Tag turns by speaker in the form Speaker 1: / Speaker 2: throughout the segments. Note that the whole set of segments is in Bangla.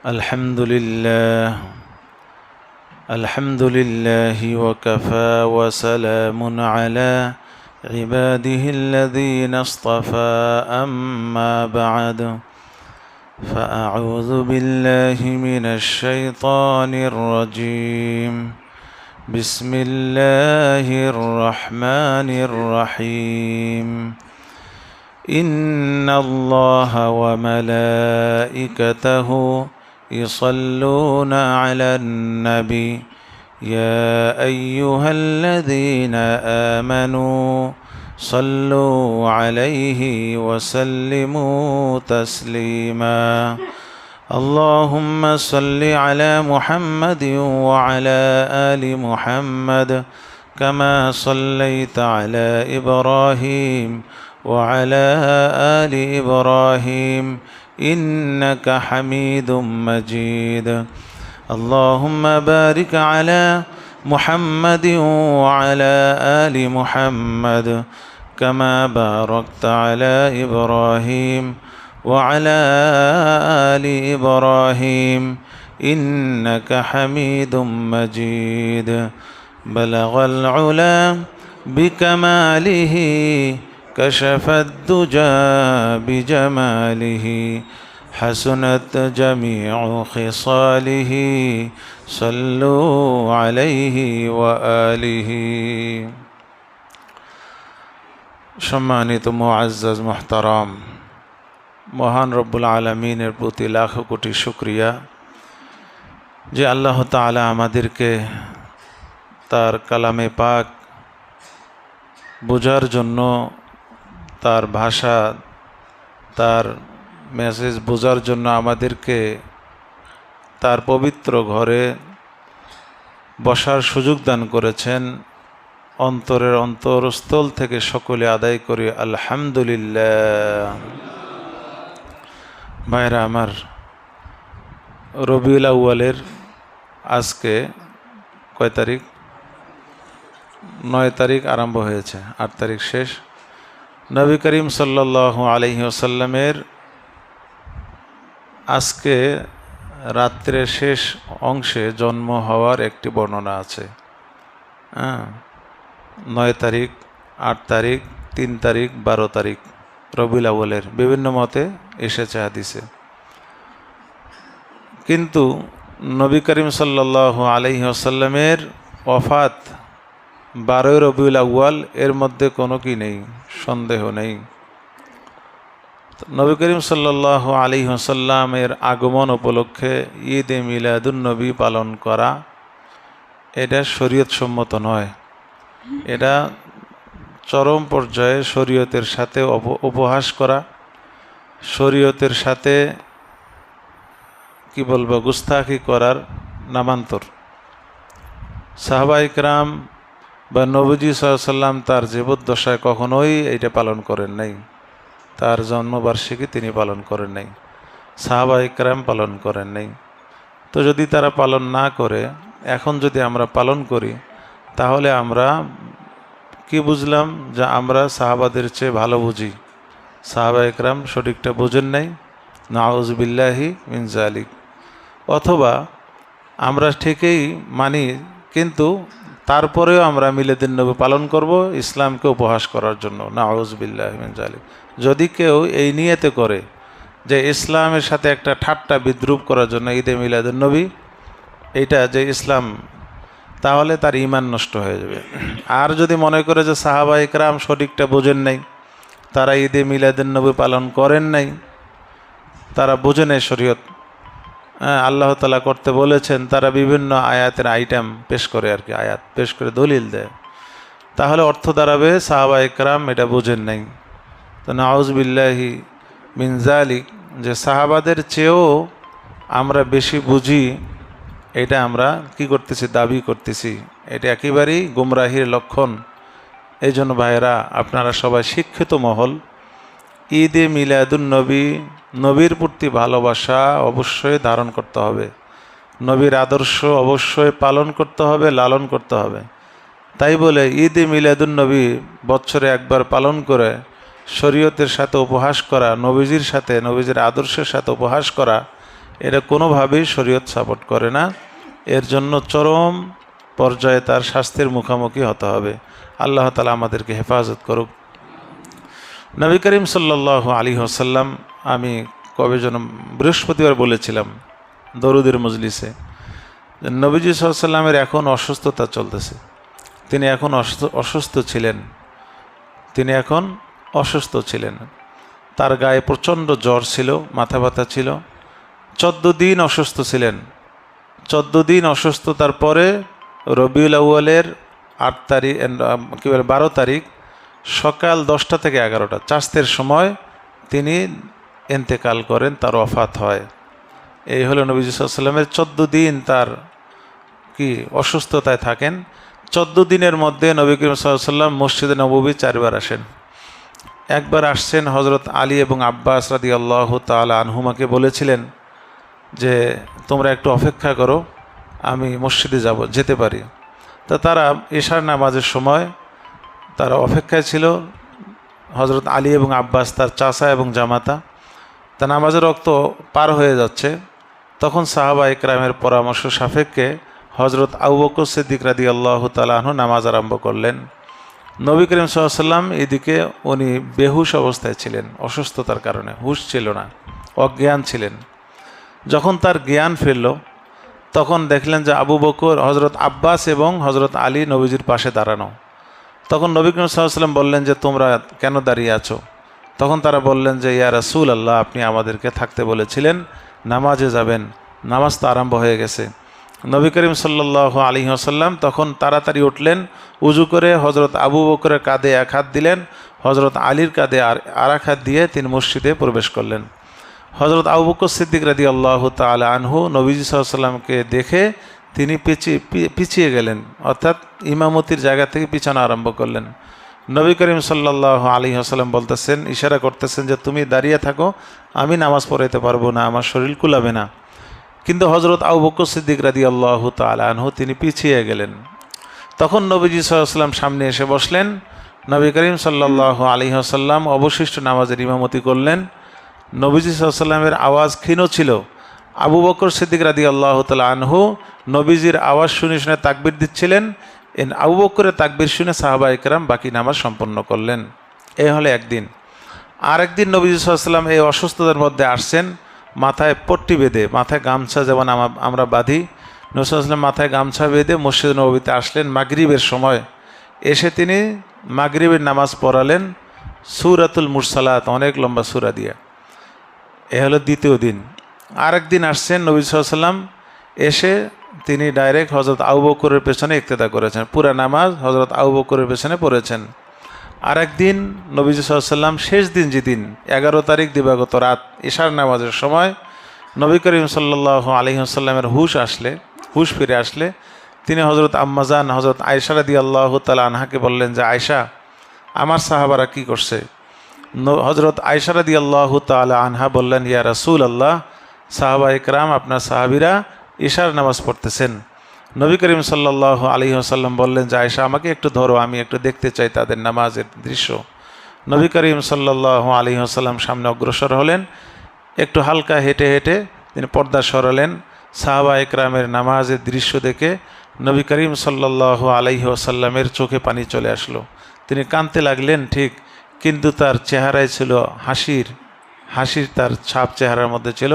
Speaker 1: الحمد لله وكفى وسلام على عباده الذين اصطفى أما بعد فأعوذ بالله من الشيطان الرجيم بسم الله الرحمن الرحيم إن الله وملائكته يصلون على النبي يا أيها الذين آمنوا صلوا عليه وسلموا تسليما اللهم صل على محمد وعلى آل محمد كما صليت على إبراهيم وعلى آل إبراهيم إنك حميد مجيد اللهم بارك على محمد وعلى آل محمد كما باركت على إبراهيم وعلى آل إبراهيم إنك حميد مجيد بلغ العلا بكماله كشف الدجى بجماله حسنت جميع خصاله صلوا عليه وآله সম্মানিত মুআজ্জাজ মুহতারাম, মহান রব্বুল আলামিনের প্রতি লাখ কোটি শুকরিয়া যে আল্লাহ তাআলা আমাদেরকে তার কালামে পাক বোঝার জন্য, তার ভাষা, তার মেসেজ বোঝার জন্য আমাদেরকে তার পবিত্র ঘরে বসার সুযোগ দান করেছেন। অন্তরের অন্তরস্থল থেকে সকলে আদায় করি আলহামদুলিল্লাহ। ভাইরা আমার, রবিউল আউয়ালের আজকে কয় তারিখ? 9 তারিখ আরম্ভ হয়েছে, 8 তারিখ শেষ। নবী করিম সাল্লাল্লাহু আলাইহি ওয়াসাল্লামের আজকে রাত্রের শেষ অংশে জন্ম হওয়ার একটি বর্ণনা আছে। 9 তারিখ, 8 তারিখ, 3 তারিখ, 12 তারিখ রবিউল আউয়ালের বিভিন্ন মতে এসেছে হাদিসে। কিন্তু নবী করিম সাল্লাল্লাহু আলাইহি ওয়াসাল্লামের ওয়াফাত 12 রবিউল আউয়াল, এর মধ্যে কোনো কি নেই, সন্দেহ নেই। নবী করিম সাল্লাল্লাহু আলাইহি ওয়াসাল্লামের আগমন উপলক্ষে ঈদে মিলাদুন নবী পালন করা এটা শরীয়ত সম্মত নয়। এটা চরম পর্যায়ে শরীয়তের সাথে উপহাস করা, শরীয়তের সাথে কি বলবো, গুস্তাখি করার নামান্তর। সাহাবায়ে কেরাম বা নবীজি সাল্লাল্লাহু আলাইহি ওয়াসাল্লাম তার জীবদ্দশায় কখনোই এটা পালন করেন নাই। তার জন্মবার্ষিকী তিনি পালন করেন নাই, সাহাবায়ে কেরাম পালন করেন নাই। তো যদি তারা পালন না করে এখন যদি আমরা পালন করি, তাহলে আমরা কি বুঝলাম? যে আমরা সাহাবাদের চেয়ে ভালো বুঝি। সাহাবায়ে কেরাম সঠিকটা বোঝেন নাই, নাউযু বিল্লাহি মিন যালিক। অথবা আমরা ঠিকই মানি, কিন্তু তারপরেও আমরা মিলাদুন নবী পালন করব ইসলামকে উপহাস করার জন্য, নাউযু বিল্লাহি মিন যালিক। যদি কেউ এই নিয়তে করে যে ইসলামের সাথে একটা ঠাট্টা বিদ্রুপ করার জন্য ঈদে মিলাদুন নবী, এইটা যে ইসলাম, তাহলে তার ঈমান নষ্ট হয়ে যাবে। আর যদি মনে করে যে সাহাবায়ে কেরাম সঠিকটা বোঝেন নাই, তারা ঈদে মিলাদুন নবী পালন করেন নাই, তারা বোঝে নাই শরীয়ত, আল্লাহ তাআলা করতে বলেছেন, তারা বিভিন্ন আয়াতের আইটেম পেশ করে, আর কি আয়াত পেশ করে দলিল দেয়, তাহলে অর্থ দাঁড়াবে সাহাবায়ে কেরাম এটা বোঝেন নাই। তো নাউযু বিল্লাহি মিন যালিক, যে সাহাবাদের চেয়েও আমরা বেশি বুঝি, এটা আমরা কি করতেছি, দাবি করতেছি। এটা একেবারেই গুমরাহির লক্ষণ। এই জন্য ভাইয়েরা, আপনারা সবাই শিক্ষিত মহল, ঈদে মিলাদুন নবী, নবীর প্রতি ভালোবাসা অবশ্যই ধারণ করতে হবে, নবীর আদর্শ অবশ্যই পালন করতে হবে, লালন করতে হবে। তাই বলে ঈদে মিলাদুন নবী বছরে একবার পালন করে শরীয়তের সাথে উপহাস করা, নবীজির সাথে, নবীজির আদর্শের সাথে উপহাস করা, এটা কোনোভাবেই শরীয়ত সাপোর্ট করে না। এর জন্য চরম পর্যায়ে তার শাস্তির মুখোমুখি হতে হবে। আল্লাহ তাআলা আমাদেরকে হেফাজত করুক। নবী করিম সাল্লাল্লাহু আলাইহি ওয়াসাল্লাম, আমি কবে যেন বৃহস্পতিবার বলেছিলাম দরুদের মজলিসে, নবীজি সাল্লাল্লাহু আলাইহি ওয়াসাল্লামের এখন অসুস্থতা চলতেছে। তিনি এখন অসুস্থ ছিলেন। তার গায়ে প্রচণ্ড জ্বর ছিল, মাথা ব্যথা ছিল। 14 দিন অসুস্থ ছিলেন। 14 দিন অসুস্থতার পরে রবিউল আউয়ালের 12 তারিখ সকাল 10টা থেকে 11টা চাস্তের সময় তিনি ইন্তেকাল করেন, তার ওফাত হয়। এই হলো নবী সাল্লাল্লাহু আলাইহি ওয়াসাল্লামের 14 দিন তার অসুস্থতায় থাকেন। 14 দিনের মধ্যে নবী করিম সাল্লাল্লাহু আলাইহি ওয়াসাল্লাম মসজিদে নববী 4 বার আসেন। একবার আসছেন, হযরত আলী এবং আব্বাস রাদিয়াল্লাহু তাআলা আনহুমাকে বলেছিলেন যে তোমরা একটু অপেক্ষা করো, আমি মসজিদে যেতে পারি। তো তারা এশার নামাজের সময় তারা অপেক্ষায় ছিল। হযরত আলী এবং আব্বাস, তার চাচা এবং জামাতা, তা নামাজের রক্ত পার হয়ে যাচ্ছে। তখন সাহাবা ইকরামের পরামর্শ সাপেক্ষে হযরত আবু বকর সিদ্দিক রাদিয়াল্লাহু তাআলা আনহু নামাজ আরম্ভ করলেন। নবী করিম সাল্লাল্লাহু আলাইহি ওয়াসাল্লাম এদিকে উনি বেহুশ অবস্থায় ছিলেন, অসুস্থতার কারণে হুঁশ ছিল না, অজ্ঞান ছিলেন। যখন তার জ্ঞান ফিরল তখন দেখলেন যে আবু বকর, হযরত আব্বাস এবং হযরত আলী নবীজির পাশে দাঁড়ানো। তখন নবী করিম সাল্লাল্লাহু আলাইহি ওয়াসাল্লাম বললেন যে তোমরা কেন দাঁড়িয়ে আছো? তখন তারা বললেন যে ইয়া রাসূলুল্লাহ, আপনি আমাদেরকে থাকতে বলেছিলেন, নামাজে যাবেন, নামাজ তো আরম্ভ হয়ে গেছে। নবী করিম সাল্লাল্লাহু আলাইহি ওয়াসাল্লাম তখন তাড়াতাড়ি উঠলেন, উজু করে হযরত আবু বকরের কাঁধে এক হাত দিলেন, হযরত আলীর কাঁধে আর এক হাত দিয়ে তিনি মসজিদে প্রবেশ করলেন। হযরত আবু বকর সিদ্দিক রাদিয়াল্লাহু তাআলা আনহু নবীজি সাল্লাল্লাহু আলাইহি ওয়াসাল্লামকে দেখে তিনি পিছিয়ে গেলেন, অর্থাৎ ইমামতির জায়গা থেকে পিছানো আরম্ভ করলেন। নবী করিম সাল্লাল্লাহু আলাইহি ওয়াসাল্লাম বলতেছেন, ইশারা করতেছেন যে তুমি দাঁড়িয়ে থাকো, আমি নামাজ পড়াইতে পারবো না, আমার শরীর কুলাবে না। কিন্তু হযরত আবু বকর সিদ্দিক রাদিয়াল্লাহু তাআলা আনহু তিনি পিছিয়ে গেলেন। তখন নবীজি সাল্লাল্লাহু আলাইহি ওয়াসাল্লাম সামনে এসে বসলেন। নবী করিম সাল্লাল্লাহু আলাইহি ওয়াসাল্লাম অবশিষ্ট নামাজের ইমামতি করলেন। নবীজি সাল্লাল্লাহু আলাইহি ওয়াসাল্লামের আওয়াজ ক্ষীণ ছিল। আবু বকর সিদ্দিক রাদিয়াল্লাহু তাআলা আনহু নবীজির আওয়াজ শুনে শুনে তাকবীর দিচ্ছিলেন। আবু বকরের তাকবীর শুনে সাহাবা ইকরাম বাকি নামাজ সম্পন্ন করলেন। এই হলো একদিন। আর একদিন নবীজি সাল্লাল্লাহু আলাইহি ওয়াসাল্লাম এই অসুস্থতার মধ্যে আসছেন, মাথায় পট্টি বেঁধে, মাথায় গামছা যেমন আমরা বাঁধি, নবী সাল্লাল্লাহু আলাইহি ওয়াসাল্লাম মাথায় গামছা বেঁধে মসজিদ নববীতে আসলেন মাগরিবের সময়। এসে তিনি মাগরিবের নামাজ পড়ালেন সূরাতুল মুরসালাত, অনেক লম্বা সূরা দিয়ে। এ হলো দ্বিতীয় দিন। আরেকদিন আসছেন নবী সাল্লাল্লাহু আলাইহি ওয়াসাল্লাম, এসে তিনি ডাইরেক্ট হযরত আবু বকরের পেছনে ইক্তেদা করেছেন, পুরা নামাজ হযরত আবু বকরের পেছনে পড়েছেন। আরেকদিন নবীজি সাল্লাল্লাহু আলাইহি ওয়াসাল্লাম শেষ দিন, যেদিন 11 তারিখ দিবাগত রাত ইশার নামাজের সময় নবী করিম সাল্লাল্লাহু আলাইহি ওয়াসাল্লামের হুশ ফিরে আসলে তিনি হযরত আম্মাজান হযরত আয়েশা রাদিয়াল্লাহু তাআলা আনহাকে বললেন যে আয়েশা, আমার সাহাবারা কি করছে? হযরত আয়েশা রাদিয়াল্লাহু তাআলা আনহা বললেন, ইয়া রাসূলুল্লাহ, সাহাবা ইকরাম, আপনার সাহাবীরা ইশার নামাজ পড়তেছেন। নবী করিম সাল্লাল্লাহু আলাইহি ওয়াসাল্লাম বললেন যে আয়েশা, আমাকে একটু ধরো, আমি একটু দেখতে চাই তাদের নামাজের দৃশ্য। নবী করিম সাল্লাল্লাহু আলাইহি ওয়াসাল্লাম সামনে অগ্রসর হলেন, একটু হালকা হেঁটে হেঁটে তিনি পর্দা সরালেন। সাহাবা ইকরামের নামাজের দৃশ্য দেখে নবী করিম সাল্লাল্লাহু আলাইহি ওয়াসাল্লামের চোখে পানি চলে আসলো। তিনি কাঁদতে লাগলেন ঠিক, কিন্তু তার চেহারায় ছিল হাসির তার ছাপ চেহারার মধ্যে ছিল।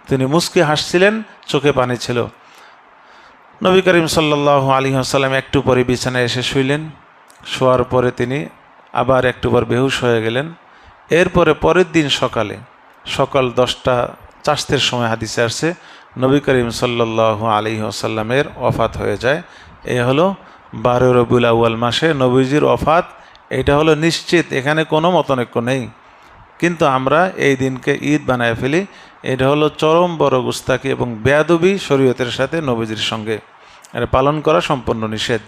Speaker 1: তিনি মুস্কি হাসছিলেন, চোখে পানি ছিল। নবী করিম সাল্লাল্লাহু আলাইহি ওয়াসাল্লাম একটু পরে বিছানায় এসে শুইলেন। শোয়ার পরে তিনি আবার একটু পর বেহুশ হয়ে গেলেন। এরপরে পরের দিন সকাল 10টা চাস্তের সময় হাদিসে আসছে নবী করিম সাল্লাল্লাহু আলাইহি ওয়াসাল্লামের ওফাত হয়ে যায়। এ হলো 12 রবিউল আউয়াল মাসে নবীজির ওফাত। এটা হলো নিশ্চিত, এখানে কোনো মতনৈক্য নেই। কিন্তু আমরা এই দিনকে ঈদ বানায় ফেলি। এটা হলো চরম বড় গুস্তাকি এবং বেয়াদবি শরীয়তের সাথে নবীজির সঙ্গে। এটা পালন করা সম্পূর্ণ নিষেধ।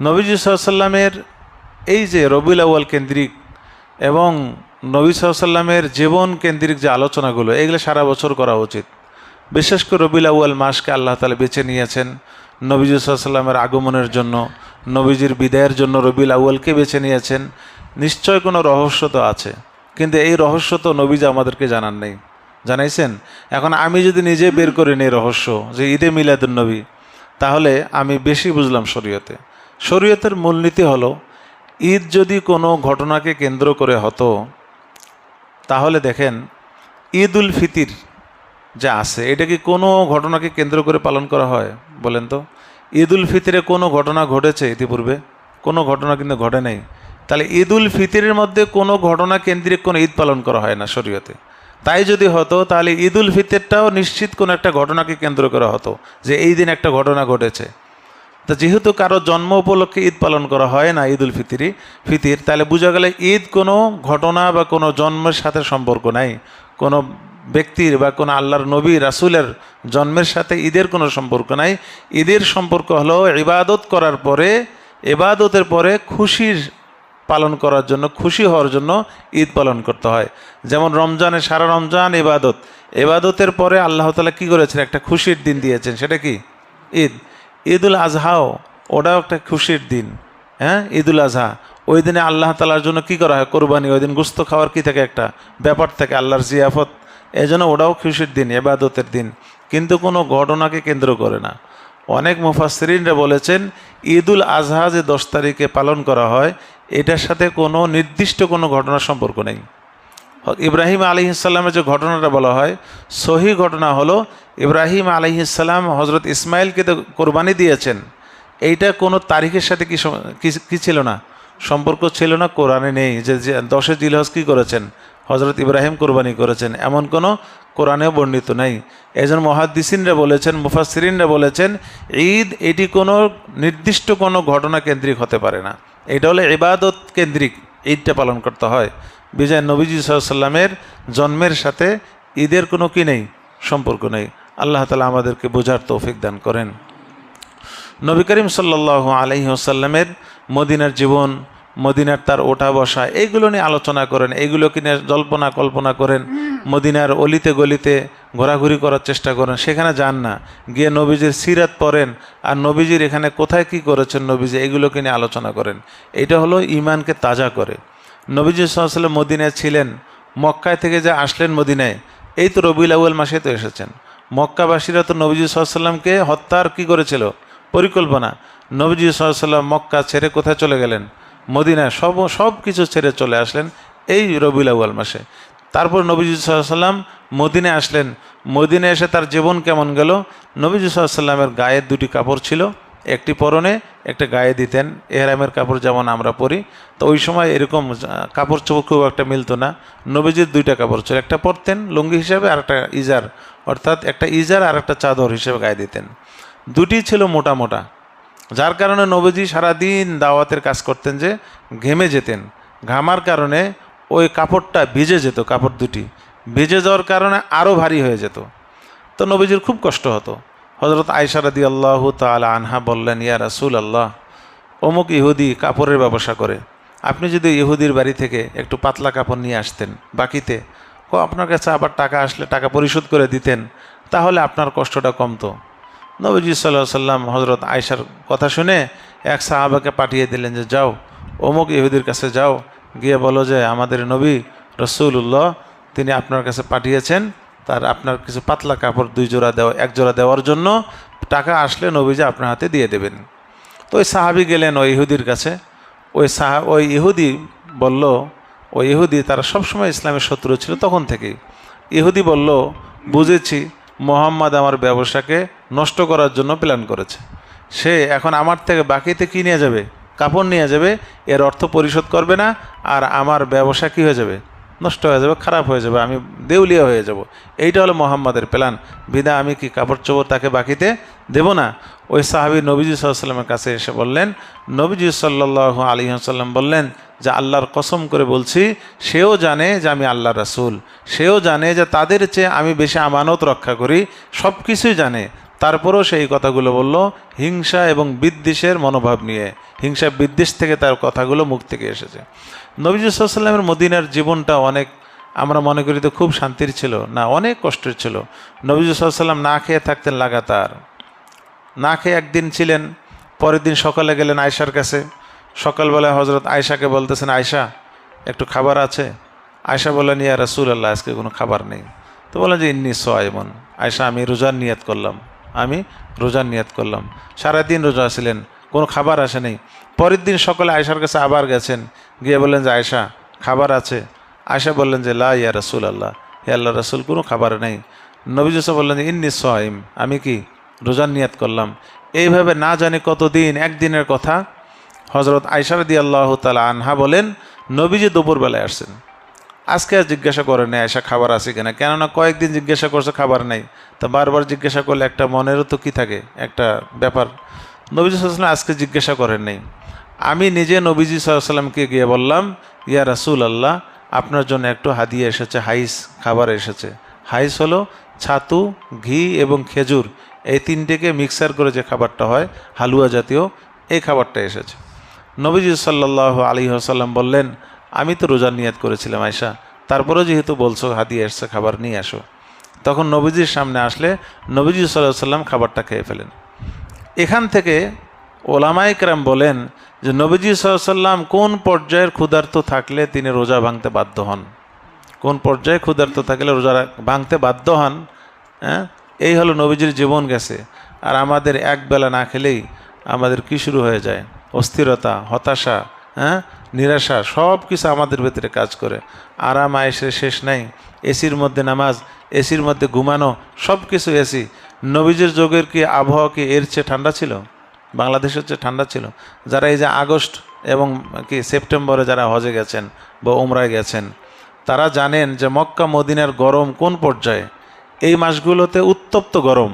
Speaker 1: নবীজি সাল্লাল্লাহু আলাইহি ওয়াসাল্লামের এই যে রবিউল আউয়াল কেন্দ্রিক এবং নবী সাল্লাল্লাহু আলাইহি ওয়াসাল্লামের জীবন কেন্দ্রিক যে আলোচনাগুলো, এগুলো সারা বছর করা উচিত। বিশেষ করে রবিউল আউয়াল মাসকে আল্লাহ তাআলা বেছে নিয়েছেন নবীজি সাল্লাল্লাহু আলাইহি ওয়াসাল্লামের আগমনের জন্য, নবীজির বিদায়ের জন্য রবিউল আউয়ালকে বেছে নিয়েছেন। নিশ্চয় কোনো রহস্য তো আছে, কিন্তু এই রহস্য তো নবীজি আমাদেরকে জানান নেই। জানাইছেন? এখন আমি যদি নিজে বের করে নিই রহস্য যে ঈদে মিলাদুন্নবী, তাহলে আমি বেশি বুঝলাম শরীয়তে। শরীয়তের মূলনীতি হলো, ঈদ যদি কোনো ঘটনাকে কেন্দ্র করে হতো, তাহলে দেখেন ঈদ উল ফিতির যা আছে, এটা কি কোনো ঘটনাকে কেন্দ্র করে পালন করা হয় বলেন তো? ঈদ উল ফিতরে কোনো ঘটনা ঘটেছে ইতিপূর্বে? কোনো ঘটনা কিন্তু ঘটে নাই। তাহলে ঈদ উল ফিতরের মধ্যে কোনো ঘটনা কেন্দ্রিক কোনো ঈদ পালন করা হয় না শরীয়তে। তাই যদি হতো, তাহলে ঈদ উল ফিতরটাও নিশ্চিত কোনো একটা ঘটনাকে কেন্দ্র করা হতো, যে এই দিন একটা ঘটনা ঘটেছে। তা যেহেতু কারো জন্ম উপলক্ষে ঈদ পালন করা হয় না, ঈদ উল ফিতির, তাহলে বোঝা গেলে ঈদ কোনো ঘটনা বা কোনো জন্মের সাথে সম্পর্ক নাই, কোনো ব্যক্তির বা কোনো আল্লাহর নবী রাসূলের জন্মের সাথে ঈদের কোনো সম্পর্ক নাই। ঈদের সম্পর্ক হলো ইবাদত করার পরে, ইবাদতের পরে খুশির পালন করার জন্য, খুশি হওয়ার জন্য ঈদ পালন করতে হয়। যেমন রমজানে সারা রমজান ইবাদত, ইবাদতের পরে আল্লাহ তাআলা কী করেছেন? একটা খুশির দিন দিয়েছেন, সেটা কি? ঈদ। ঈদুল আজহাও ওটাও একটা খুশির দিন। হ্যাঁ, ঈদুল আজহা, ওই দিনে আল্লাহ তাআলার জন্য কি করা হয়? কোরবানি। ওই দিন গোস্ত খাওয়ার কি থাকে? একটা ব্যাপার থাকে, আল্লাহর জিয়াফত। এই জন্য ওটাও খুশির দিন, ইবাদতের দিন, কিন্তু কোনো ঘটনাকে কেন্দ্র করে না। অনেক মুফাসসিরিনরা বলেছেন ঈদুল আজহা যে 10 তারিখে পালন করা হয়, এটার সাথে কোনো নির্দিষ্ট কোনো ঘটনার সম্পর্ক নেই। ইব্রাহিম আলাইহিসসালামের যে ঘটনাটা বলা হয়, সহি ঘটনা হলো ইব্রাহিম আলাইহিসসালাম হজরত ইসমাইলকে তো কোরবানি দিয়েছেন, এইটা কোনো তারিখের সাথে কি ছিল না, সম্পর্ক ছিল না, কোরআনে নেই যে 10 জিলহজ কী করেছেন? হজরত ইব্রাহিম কোরবানি করেছেন, এমন কোনো কোরআনেও বর্ণিত নাই। এই জন্য মুহাদ্দিসিনরা বলেছেন, মুফাসসিরিনরা বলেছেন, ঈদ এটি কোনো নির্দিষ্ট কোনো ঘটনা কেন্দ্রিক হতে পারে না, এটা হলো ইবাদত কেন্দ্রিক ঈদটা পালন করতে হয়। বিজয় নবীজি সাল্লাল্লাহু আলাইহি ওয়াসাল্লামের জন্মের সাথে ঈদের কোনো কি নেই, সম্পর্ক নেই। আল্লাহ তাআলা আমাদেরকে বোঝার তৌফিক দান করেন। নবী করিম সাল্লাল্লাহু আলাইহি ওয়াসাল্লামের মদিনার জীবন, মদিনার তার ওঠা বসা, এইগুলো নিয়ে আলোচনা করেন, এইগুলোকে নিয়ে জল্পনা কল্পনা করেন। মদিনার অলিতে গলিতে ঘোরাঘুরি করার চেষ্টা করেন, সেখানে যান না, গিয়ে নবীজির সিরাত পড়েন, আর নবীজির এখানে কোথায় কি করেছেন নবীজি, এগুলোকে নিয়ে আলোচনা করেন। এটা হলো ঈমানকে তাজা করে। নবীজি সাল্লাল্লাহু আলাইহি ওয়াসাল্লাম মদিনায় ছিলেন, মক্কায় থেকে যে আসলেন মদিনায়, এই তো রবিউল আউয়াল মাসে তো এসেছেন। মক্কাবাসীরা তো নবীজি সাল্লাল্লাহু আলাইহি ওয়াসাল্লামকে হত্যার কি করেছিল? পরিকল্পনা। নবীজি সাল্লাল্লাহু আলাইহি ওয়াসাল্লাম মক্কা ছেড়ে কোথায় চলে গেলেন? মদিনায়। সব কিছু ছেড়ে চলে আসলেন এই রবিউল আউয়াল মাসে। তারপর নবীজি সাল্লাল্লাহু আলাইহি ওয়াসাল্লাম মদিনায় আসলেন। মদিনায় এসে তার জীবন কেমন গেল? নবীজি সাল্লাল্লাহু আলাইহি ওয়াসাল্লামের গায়ে 2টি কাপড় ছিল, একটি পরনে, একটা গায়ে দিতেন, এহরামের কাপড় যেমন আমরা পরি। তো ওই সময় এরকম কাপড় চোপড় খুব একটা মিলতো না। নবীজির 2টা কাপড় ছিল, একটা পরতেন লুঙ্গি হিসাবে, আর একটা ইজার, অর্থাৎ একটা ইজার আর একটা চাদর হিসেবে গায়ে দিতেন। 2টি ছিল মোটা মোটা, যার কারণে নবীজি সারাদিন দাওয়াতের কাজ করতেন যে ঘেমে যেতেন। ঘামার কারণে ওই কাপড়টা ভিজে যেত, কাপড় 2টি ভিজে যাওয়ার কারণে আরও ভারী হয়ে যেত। তো নবীজির খুব কষ্ট হতো। হযরত আয়েশা রাদিয়াল্লাহু তাআলা আনহা বললেন, ইয়া রাসূলুল্লাহ, অমুক ইহুদি কাপড়ের ব্যবসা করে, আপনি যদি ইহুদির বাড়ি থেকে একটু পাতলা কাপড় নিয়ে আসতেন বাকিতে, আপনার কাছে আবার টাকা আসলে টাকা পরিশোধ করে দিতেন, তাহলে আপনার কষ্টটা কমতো। নবীজি সাল্লাল্লাহু আলাইহি ওয়াসাল্লাম হযরত আয়েশার কথা শুনে এক সাহাবাকে পাঠিয়ে দিলেন যে যাও, অমুক ইহুদির কাছে যাও, গিয়ে বলো যে আমাদের নবী রাসূলুল্লাহ তিনি আপনার কাছে পাঠিয়েছেন, তার আপনার কিছু পাতলা কাপড় 2 জোড়া এক জোড়া দেওয়ার জন্য, টাকা আসলে নবীজি আপনার হাতে দিয়ে দেবেন। তো ওই সাহাবি গেলেন ওই ইহুদির কাছে। ওই ইহুদি বলল, ওই ইহুদি তারা সবসময় ইসলামের শত্রু ছিল তখন থেকেই। ইহুদি বলল, বুঝেছি, মোহাম্মদ আমার ব্যবসাকে নষ্ট করার জন্য প্ল্যান করেছে। সে এখন আমার থেকে বাকিতে কি নিয়ে যাবে? কাপড় নিয়ে যাবে, এর অর্থ পরিশোধ করবে না, আর আমার ব্যবসা কী হয়ে যাবে? নষ্ট হয়ে যাবে, খারাপ হয়ে যাবে, আমি দেউলিয়া হয়ে যাব। এইটা হলো মোহাম্মদের প্ল্যান। বিদা আমি কি কাপড় চোপড় তাকে বাকিতে দেব না? ওই সাহাবী নবীজি সাল্লাল্লাহু আলাইহি ওয়াসাল্লামের কাছে এসে বললেন, নবীজি সাল্লাল্লাহু আলাইহি ওয়াসাল্লাম বললেন যে আল্লাহর কসম করে বলছি, সেও জানে যে আমি আল্লাহর রাসূল, সেও জানে যে তাদের চেয়ে আমি বেশি আমানত রক্ষা করি, সব কিছুই জানে। তারপরও সেই কথাগুলো বলল হিংসা এবং বিদ্বেষের মনোভাব নিয়ে। হিংসা বিদ্বেষ থেকে তার কথাগুলো মুখ থেকে এসেছে। নবীজি সাল্লাল্লাহু আলাইহি ওয়াসাল্লামের মদিনার জীবনটা অনেক, আমরা মনে করি তো খুব শান্তির ছিল না, অনেক কষ্টের ছিল। নবীজি সাল্লাল্লাহু আলাইহি ওয়াসাল্লাম না খেয়ে থাকতেন লাগাতার। না খেয়ে একদিন ছিলেন, পরের দিন সকালে গেলেন আয়েশার কাছে। সকালবেলায় হযরত আয়েশাকে বলতেছেন, আয়েশা একটু খাবার আছে? আয়েশা বললেন, ইয়া রাসূলুল্লাহ আজকে কোনো খাবার নেই। তো বললেন যে ইন্নি সাইমুন, আয়েশা আমি রোজার নিয়ত করলাম, আমি রোজার নিয়ত করলাম। সারাদিন রোজা ছিলেন, কোনো খাবার আসে নেই। পরের দিন সকালে আয়েশার কাছে আবার গেছেন, গিয়ে বললেন যে আয়েশা খাবার আছে? আয়েশা বললেন যে লা ইয়া রাসূল আল্লাহ, হে আল্লাহ রাসূল কোনো খাবার নেই। নবীজি বললেন যে ইন্নি সাইম, আমি কি রোজার নিয়ত করলাম। এইভাবে না জানি কতদিন, একদিনের কথা হজরত আয়েশা রাদিয়াল্লাহু তাআলা আনহা বলেন নবীজি দুপুরবেলায় আসছেন। আজকে আর জিজ্ঞাসা করেন না আয়েশা খাবার আছে কিনা, কেননা কয়েকদিন জিজ্ঞাসা করছে খাবার নেই, তা বারবার জিজ্ঞাসা করলে একটা মনেরও তো কী থাকে, একটা ব্যাপার। নবীজি সাল্লাল্লাহু আলাইহি ওয়াসাল্লাম আজকে জিজ্ঞাসা করেন নাই। আমি নিজে নবীজি সাল্লাল্লাহু আলাইহি ওয়াসাল্লামকে গিয়ে বললাম, ইয়া রাসূল আল্লাহ, আপনার জন্য একটু হাদিয়া এসেছে, হাইস খাবার এসেছে। হাইস হলো ছাতু, ঘি এবং খেজুর, এই তিনটেকে মিক্সার করে যে খাবারটা হয় হালুয়া জাতীয়, এই খাবারটা এসেছে। নবীজি সাল্লাল্লাহু আলাইহি ওয়াসাল্লাম বললেন, আমি তো রোজার নিয়ত করেছিলাম আয়েশা, তারপরেও যেহেতু বলছো হাদিয়া এসছে, খাবার নিয়ে আসো। তখন নবীজির সামনে আসলে নবীজি সাল্লাল্লাহু আলাইহি ওয়াসাল্লাম খাবারটা খেয়ে ফেলেন। এখান থেকে ওলামায়ে কেরাম বলেন যে নবীজি সাল্লাল্লাহু আলাইহি ওয়াসাল্লাম কোন পর্যায়ের ক্ষুধার্ত থাকলে তিনি রোজা ভাঙতে বাধ্য হন, কোন পর্যায়ে ক্ষুধার্ত থাকলে রোজা ভাঙতে বাধ্য হন। হ্যাঁ, এই হলো নবীজির জীবন গেছে। আর আমাদের এক বেলা না খেলেই আমাদের কী শুরু হয়ে যায়, অস্থিরতা, হতাশা, হ্যাঁ, নিরাশা, সব কিছু আমাদের ভেতরে কাজ করে। আরাম আয়েশের শেষ নাই, এসির মধ্যে নামাজ, এসির মধ্যে ঘুমানো, সব কিছু এসি। নবীজির যুগের কি আবহাওয়া কি এর চেয়ে ঠান্ডা ছিল? বাংলাদেশের চেয়ে ঠান্ডা ছিল? যারা এই যে আগস্ট এবং কি সেপ্টেম্বরে যারা হজে গেছেন বা উমরায় গেছেন, তারা জানেন যে মক্কা মদিনার গরম কোন পর্যায়ে। এই মাসগুলোতে উত্তপ্ত গরম,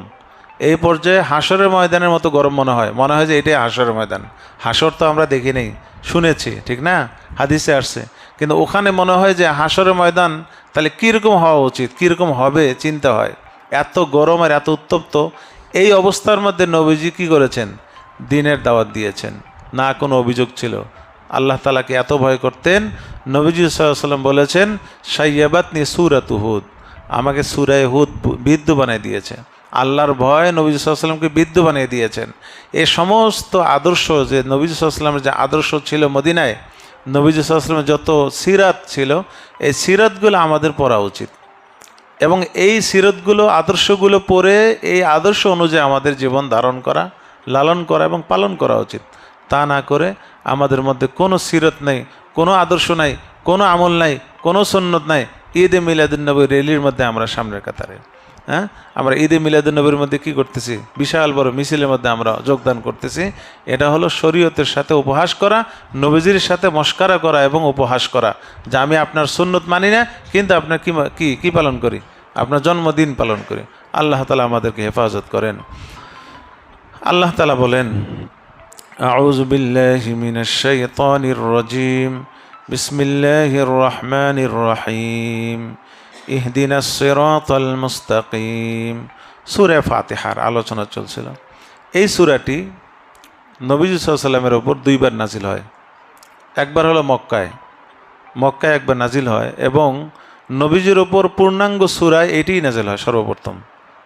Speaker 1: এই পর্যায়ে হাসরের ময়দানের মতো গরম মনে হয়, মনে হয় যে এটাই হাসরের ময়দান। হাসর তো আমরা দেখি নেই, শুনেছি, ঠিক না, হাদিসে আসছে, কিন্তু ওখানে মনে হয় যে হাসরের ময়দান তাহলে কীরকম হওয়া উচিত, কীরকম হবে চিন্তা হয়। এত গরম আর এত উত্তপ্ত, এই অবস্থার মধ্যে নবীজি কী করেছেন? দিনের দাওয়াত দিয়েছেন, না কোনো অভিযোগ ছিল। আল্লাহ তাআলাকে এত ভয় করতেন, নবীজি সাল্লাল্লাহু আলাইহি ওয়াসাল্লাম বলেছেন শাইয়াবাতনি সূরাতু হুদ, আমাকে সূরা হুদ বিদ্ধ বানিয়ে দিয়েছে। আল্লাহর ভয় নবীজি সাল্লাল্লাহু আলাইহি ওয়াসাল্লামকে বিদ্ধ বানিয়ে দিয়েছেন। এই সমস্ত আদর্শ যে নবীজি সাল্লাল্লাহু আলাইহি ওয়াসাল্লামের যে আদর্শ ছিল মদিনায়, নবীজি সাল্লাল্লাহু আলাইহি ওয়াসাল্লামের যত সিরাত ছিল, এই সিরাতগুলো আমাদের পড়া উচিত এবং এই সিরাতগুলো, আদর্শগুলো পড়ে এই আদর্শ অনুযায়ী আমাদের জীবন ধারণ করা, লালন করা এবং পালন করা উচিত। তা না করে আমাদের মধ্যে কোনো সিরত নেই, কোনো আদর্শ নাই, কোনো আমল নাই, কোনো সুন্নত নাই। ঈদে মিলাদুন্নবী র্যালির মধ্যে আমরা সামনের কাতারে, হ্যাঁ, আমরা ঈদে মিলাদুন্নবীর মধ্যে কি করতেছি? বিশাল বড় মিছিলের মধ্যে আমরা যোগদান করতেছি। এটা হলো শরীয়তের সাথে উপহাস করা, নবীজির সাথে মস্কারা করা এবং উপহাস করা, যে আমি আপনার সুন্নত মানি না, কিন্তু আপনার কি পালন করি? আপনার জন্মদিন পালন করি। আল্লাহ তাআলা আমাদেরকে হেফাজত করেন। আল্লাহ তাআলা বলেন, আউযু বিল্লাহি মিনাশ শাইতানির রাজীম, বিসমিল্লাহির রহমানির রহিম, ইহদিনাস সিরাতাল মুস্তাকিম। সূরা ফাতিহার আলোচনা চলছিল। এই সূরাটি নবীজি সাল্লাল্লাহু আলাইহি ওয়াসাল্লামের ওপর দুইবার নাজিল হয়। একবার হলো মক্কায় একবার নাজিল হয় এবং নবীজির ওপর পূর্ণাঙ্গ সূরায় এটিই নাজিল হয়। সর্বপ্রথম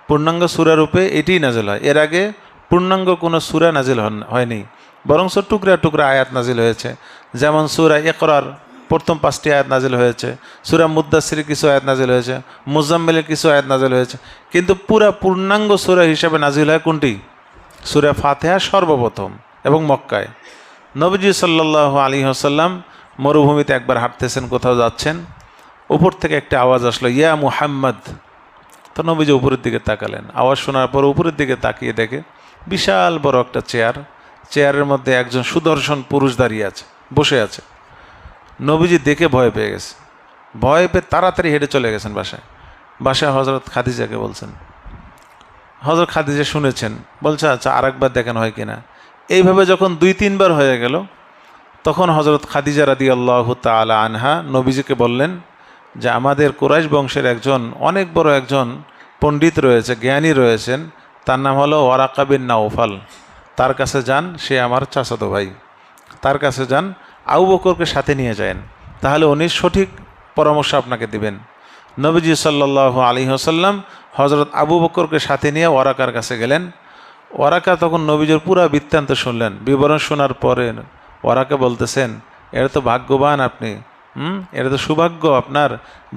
Speaker 1: পূর্ণাঙ্গ সূরা রূপে এটিই নাজিল হয়। এর আগে পূর্ণাঙ্গ কোনো সূরা নাজিল হয়নি, বরং টুকরা টুকরা আয়াত নাজিল হয়েছে। যেমন সূরা ইকরার প্রথম 5টি আয়াত নাজিল হয়েছে, সূরা মুদ্দাসসিরের কিছু আয়াত নাজিল হয়েছে, মুজাম্মিলের কিছু আয়াত নাজিল হয়েছে, কিন্তু পুরা পূর্ণাঙ্গ সূরা হিসাবে নাজিল হয় কোনটি? সূরা ফাতিহা সর্বপ্রথম এবং মক্কায়। নবীজি সাল্লাল্লাহু আলাইহি ওয়াসাল্লাম মরুভূমিতে একবার হাঁটতেছেন, কোথাও যাচ্ছেন, উপর থেকে একটা আওয়াজ আসলো, ইয়া মুহাম্মদ। তো নবীজি উপরের দিকে তাকালেন। আওয়াজ শোনার পর উপরের দিকে তাকিয়ে দেখে বিশাল বড় একটা চেয়ারের মধ্যে একজন সুদর্শন পুরুষ দাঁড়িয়ে আছে, বসে আছে। নবীজি দেখে ভয় পেয়ে গেছে, ভয় পেয়ে তাড়াতাড়ি হেঁটে চলে গেছেন বাসায় হজরত খাদিজাকে বলছেন। হজরত খাদিজা শুনেছেন, বলছে আচ্ছা আরেকবার দেখেন হয় কিনা। এইভাবে যখন 2-3 বার হয়ে গেল, তখন হজরত খাদিজা রাদিয়াল্লাহু তাআলা আনহা নবীজিকে বললেন যে আমাদের কুরাইশ বংশের একজন অনেক বড় একজন পণ্ডিত রয়েছে, জ্ঞানী রয়েছেন, তার নাম হলো ওয়ারাকা বিন নাওফাল। তার কাছে যান, সে আমার চাচাতো ভাই, তার কাছে যান, আবু বকরকে সাথে নিয়ে যান, তাহলে উনি সঠিক পরামর্শ আপনাকে দিবেন। নবীজি সাল্লাল্লাহু আলাইহি ওয়াসাল্লাম হজরত আবু বকরকে সাথে নিয়ে ওয়ারাকার কাছে গেলেন। ওয়ারাকা তখন নবীজির পুরা বৃত্তান্ত শুনলেন। বিবরণ শোনার পরে ওয়ারাকা বলতেছেন, এর তো ভাগ্যবান আপনি, এটা তো সৌভাগ্য আপনার।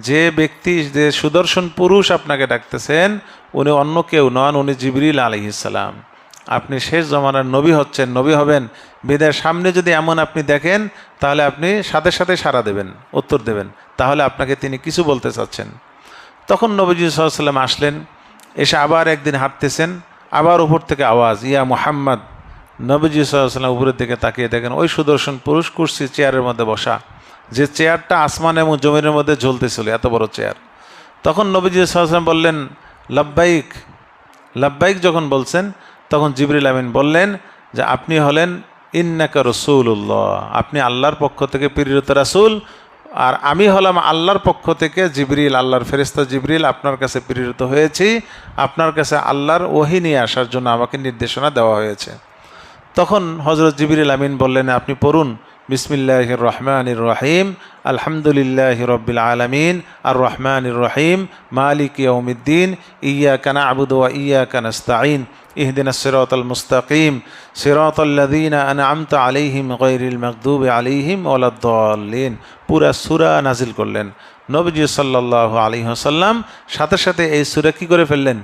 Speaker 1: যে ব্যক্তি, যে সুদর্শন পুরুষ আপনাকে ডাকতেছেন, উনি অন্য কেউ নন, উনি জিবরিল আলাইহিস সালাম। আপনি শেষ জমানার নবী হচ্ছেন, নবী হবেন। বিদায়ের সামনে যদি এমন আপনি দেখেন, তাহলে আপনি সাথে সাথে সাড়া দেবেন, উত্তর দেবেন, তাহলে আপনাকে তিনি কিছু বলতে চাচ্ছেন। তখন নবীজি সাল্লাল্লাহু আলাইহি ওয়াসাল্লাম আসলেন, এসে আবার একদিন হাঁটতেছেন, আবার উপর থেকে আওয়াজ, ইয়া মুহাম্মদ। নবীজি সাল্লাল্লাহু আলাইহি ওয়াসাল্লাম উপরের দিকে তাকিয়ে দেখেন ওই সুদর্শন পুরুষ কুরসি চেয়ারের মধ্যে বসা, যে চেয়ারটা আসমান এবং জমিনের মধ্যে ঝুলতেছিল, এত বড় চেয়ার। তখন নবীজি সাল্লাল্লাহু আলাইহি ওয়াসাল্লাম বললেন, লাব্বাইক। লাব্বাইক যখন বলছেন, তখন জিবরিল আমিন বললেন যে আপনি হলেন ইন্নাকা রাসূলুল্লাহ, আপনি আল্লাহর পক্ষ থেকে প্রেরিত রাসূল, আর আমি হলাম আল্লাহর পক্ষ থেকে জিবরিল, আল্লাহর ফেরেশতা জিবরিল, আপনার কাছে প্রেরিত হয়েছি। আপনার কাছে আল্লাহর ওহী নিয়ে আসার জন্য আমাকে নির্দেশনা দেওয়া হয়েছে। তখন হযরত জিবরিল আমিন বললেন, আপনি পড়ুন, বিসমিল্লাহির রহমানির রহিম, আলহামদুলিল্লাহি রাব্বিল আলামিন, আর রহমানির রহিম, মালিক ইয়াউমিদ্দিন, ইয়্যাকা না'বুদু ওয়া ইয়্যাকা নাস্তাঈন, ইহদিনাস সিরাতাল মুস্তাকিম, সিরাতাল্লাযীনা আন'আমতা আলাইহিম গায়রিল মাগদুবি আলাইহিম ওয়ালাদ-দাল্লিন। পুরা সূরা নাজিল করলেন। নবীজি সাল্লাল্লাহু আলাইহি ওয়াসাল্লাম সাথে সাথে এই সূরা কি করে ফেললেন?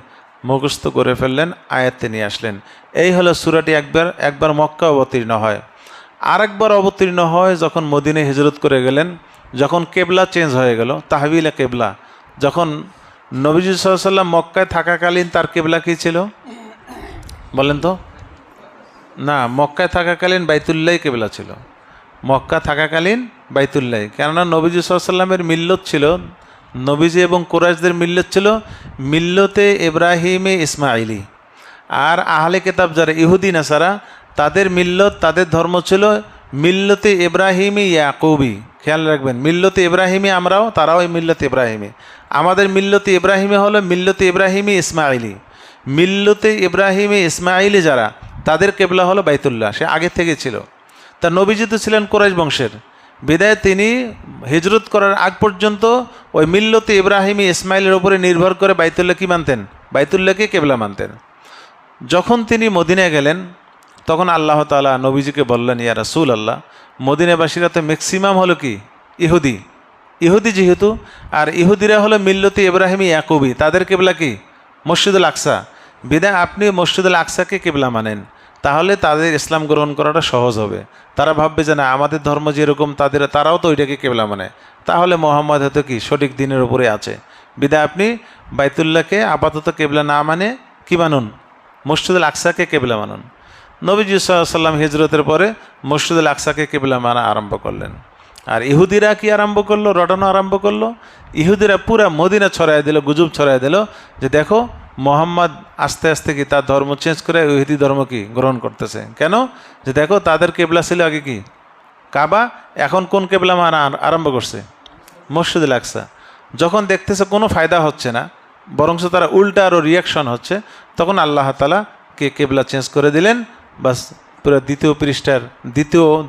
Speaker 1: মুখস্থ করে ফেললেন, আয়াতে নিয়ে আসলেন। এই হলো সূরাটি একবার মক্কা অবতীর্ণ হয়। আরেকবার অবতীর্ণ হয় যখন মদিনায় হিজরত করে গেলেন, যখন কেবলা চেঞ্জ হয়ে গেল, তাহবিলা কেবলা। যখন নবীজি সাল্লাল্লাহু আলাইহি ওয়াসাল্লাম মক্কায় থাকাকালীন তার কেবলা কী ছিল বলেন তো? না, মক্কায় থাকাকালীন বাইতুল্লাহ কেবলা ছিল। মক্কা থাকাকালীন বাইতুল্লাহ, কেননা নবীজি সাল্লাল্লাহু আলাইহি ওয়াসাল্লামের মিল্লত ছিল, নবীজি এবং কুরাইশদের মিল্লত ছিল মিল্লতে ইব্রাহিমে ইসমাইলি। আর আহলে কিতাব যারা ইহুদি নাসারা, তাদের মিল্লত, তাদের ধর্ম ছিল মিল্লতে ইব্রাহিমি ইয়াকুবি। খেয়াল রাখবেন, মিল্লতে ইব্রাহিমি আমরাও, তারাও এই মিল্লতে ইব্রাহিমি। আমাদের মিল্লতে ইব্রাহিমি হলো মিল্লতে ইব্রাহিমি ইসমাইলি। মিল্লতে ইব্রাহিমি ইসমাইলি যারা, তাদের কেবলা হলো বাইতুল্লাহ, সে আগে থেকে ছিল। তা নবীজি তো ছিলেন কুরাইশ বংশের, বিদায় তিনি হিজরত করার আগ পর্যন্ত ওই মিল্লতে ইব্রাহিমি ইসমাইলের উপরে নির্ভর করে বাইতুল্লাহ কি মানতেন? বাইতুল্লাহকে কেবলা মানতেন। যখন তিনি মদিনায় গেলেন, তখন আল্লাহ তাআলা নবীজিকে বললেন, ইয়া রাসূলুল্লাহ, মদিনাবাসীরা তো ম্যাক্সিমাম হলো কি ইহুদি, ইহুদি যেহেতু, আর ইহুদিরা হলো মিল্লতে ইব্রাহিমি ইয়াকুবি, তাদের কেবলা কি? মসজিদুল আকসা। বিদায় আপনি মসজিদুল আকসাকে কেবলা মানেন, তাহলে তাদের ইসলাম গ্রহণ করাটা সহজ হবে। তারা ভাববে যে না, আমাদের ধর্ম যেরকম তারাও তো ওইটাকে কেবলা মানে, তাহলে মোহাম্মদ হয়তো কি সঠিক দিনের উপরে আছে। বিদায় আপনি বাইতুল্লাহকে আপাতত কেবলা না মানে কি মানুন? মসজিদুল আকসাকে কেবলা মানুন। নবীজি সাল্লাল্লাহু আলাইহি ওয়াসাল্লাম হিজরতের পরে মসজিদুল আকসাকে কেবলা মানা আরম্ভ করলেন। আর ইহুদিরা কি আরম্ভ করলো? রটানো আরম্ভ করলো। ইহুদিরা পুরা মদিনা ছড়াই দিল, গুজব ছড়াই দিল যে দেখো মোহাম্মদ আস্তে আস্তে কি তার ধর্ম চেঞ্জ করে ইহুদি ধর্ম কি গ্রহণ করতেছে। কেন? যে দেখো তাদের কেবলা ছিল আগে কি কাবা, এখন কোন কেবলা মানা আরম্ভ করছে? মসজিদুল আকসা। যখন দেখতেছে কোনো ফায়দা হচ্ছে না, বরঞ্চ তারা উল্টা আরও রিয়াকশন হচ্ছে, তখন আল্লাহ তাআলা কে কেবলা চেঞ্জ করে দিলেন। বাস পুরো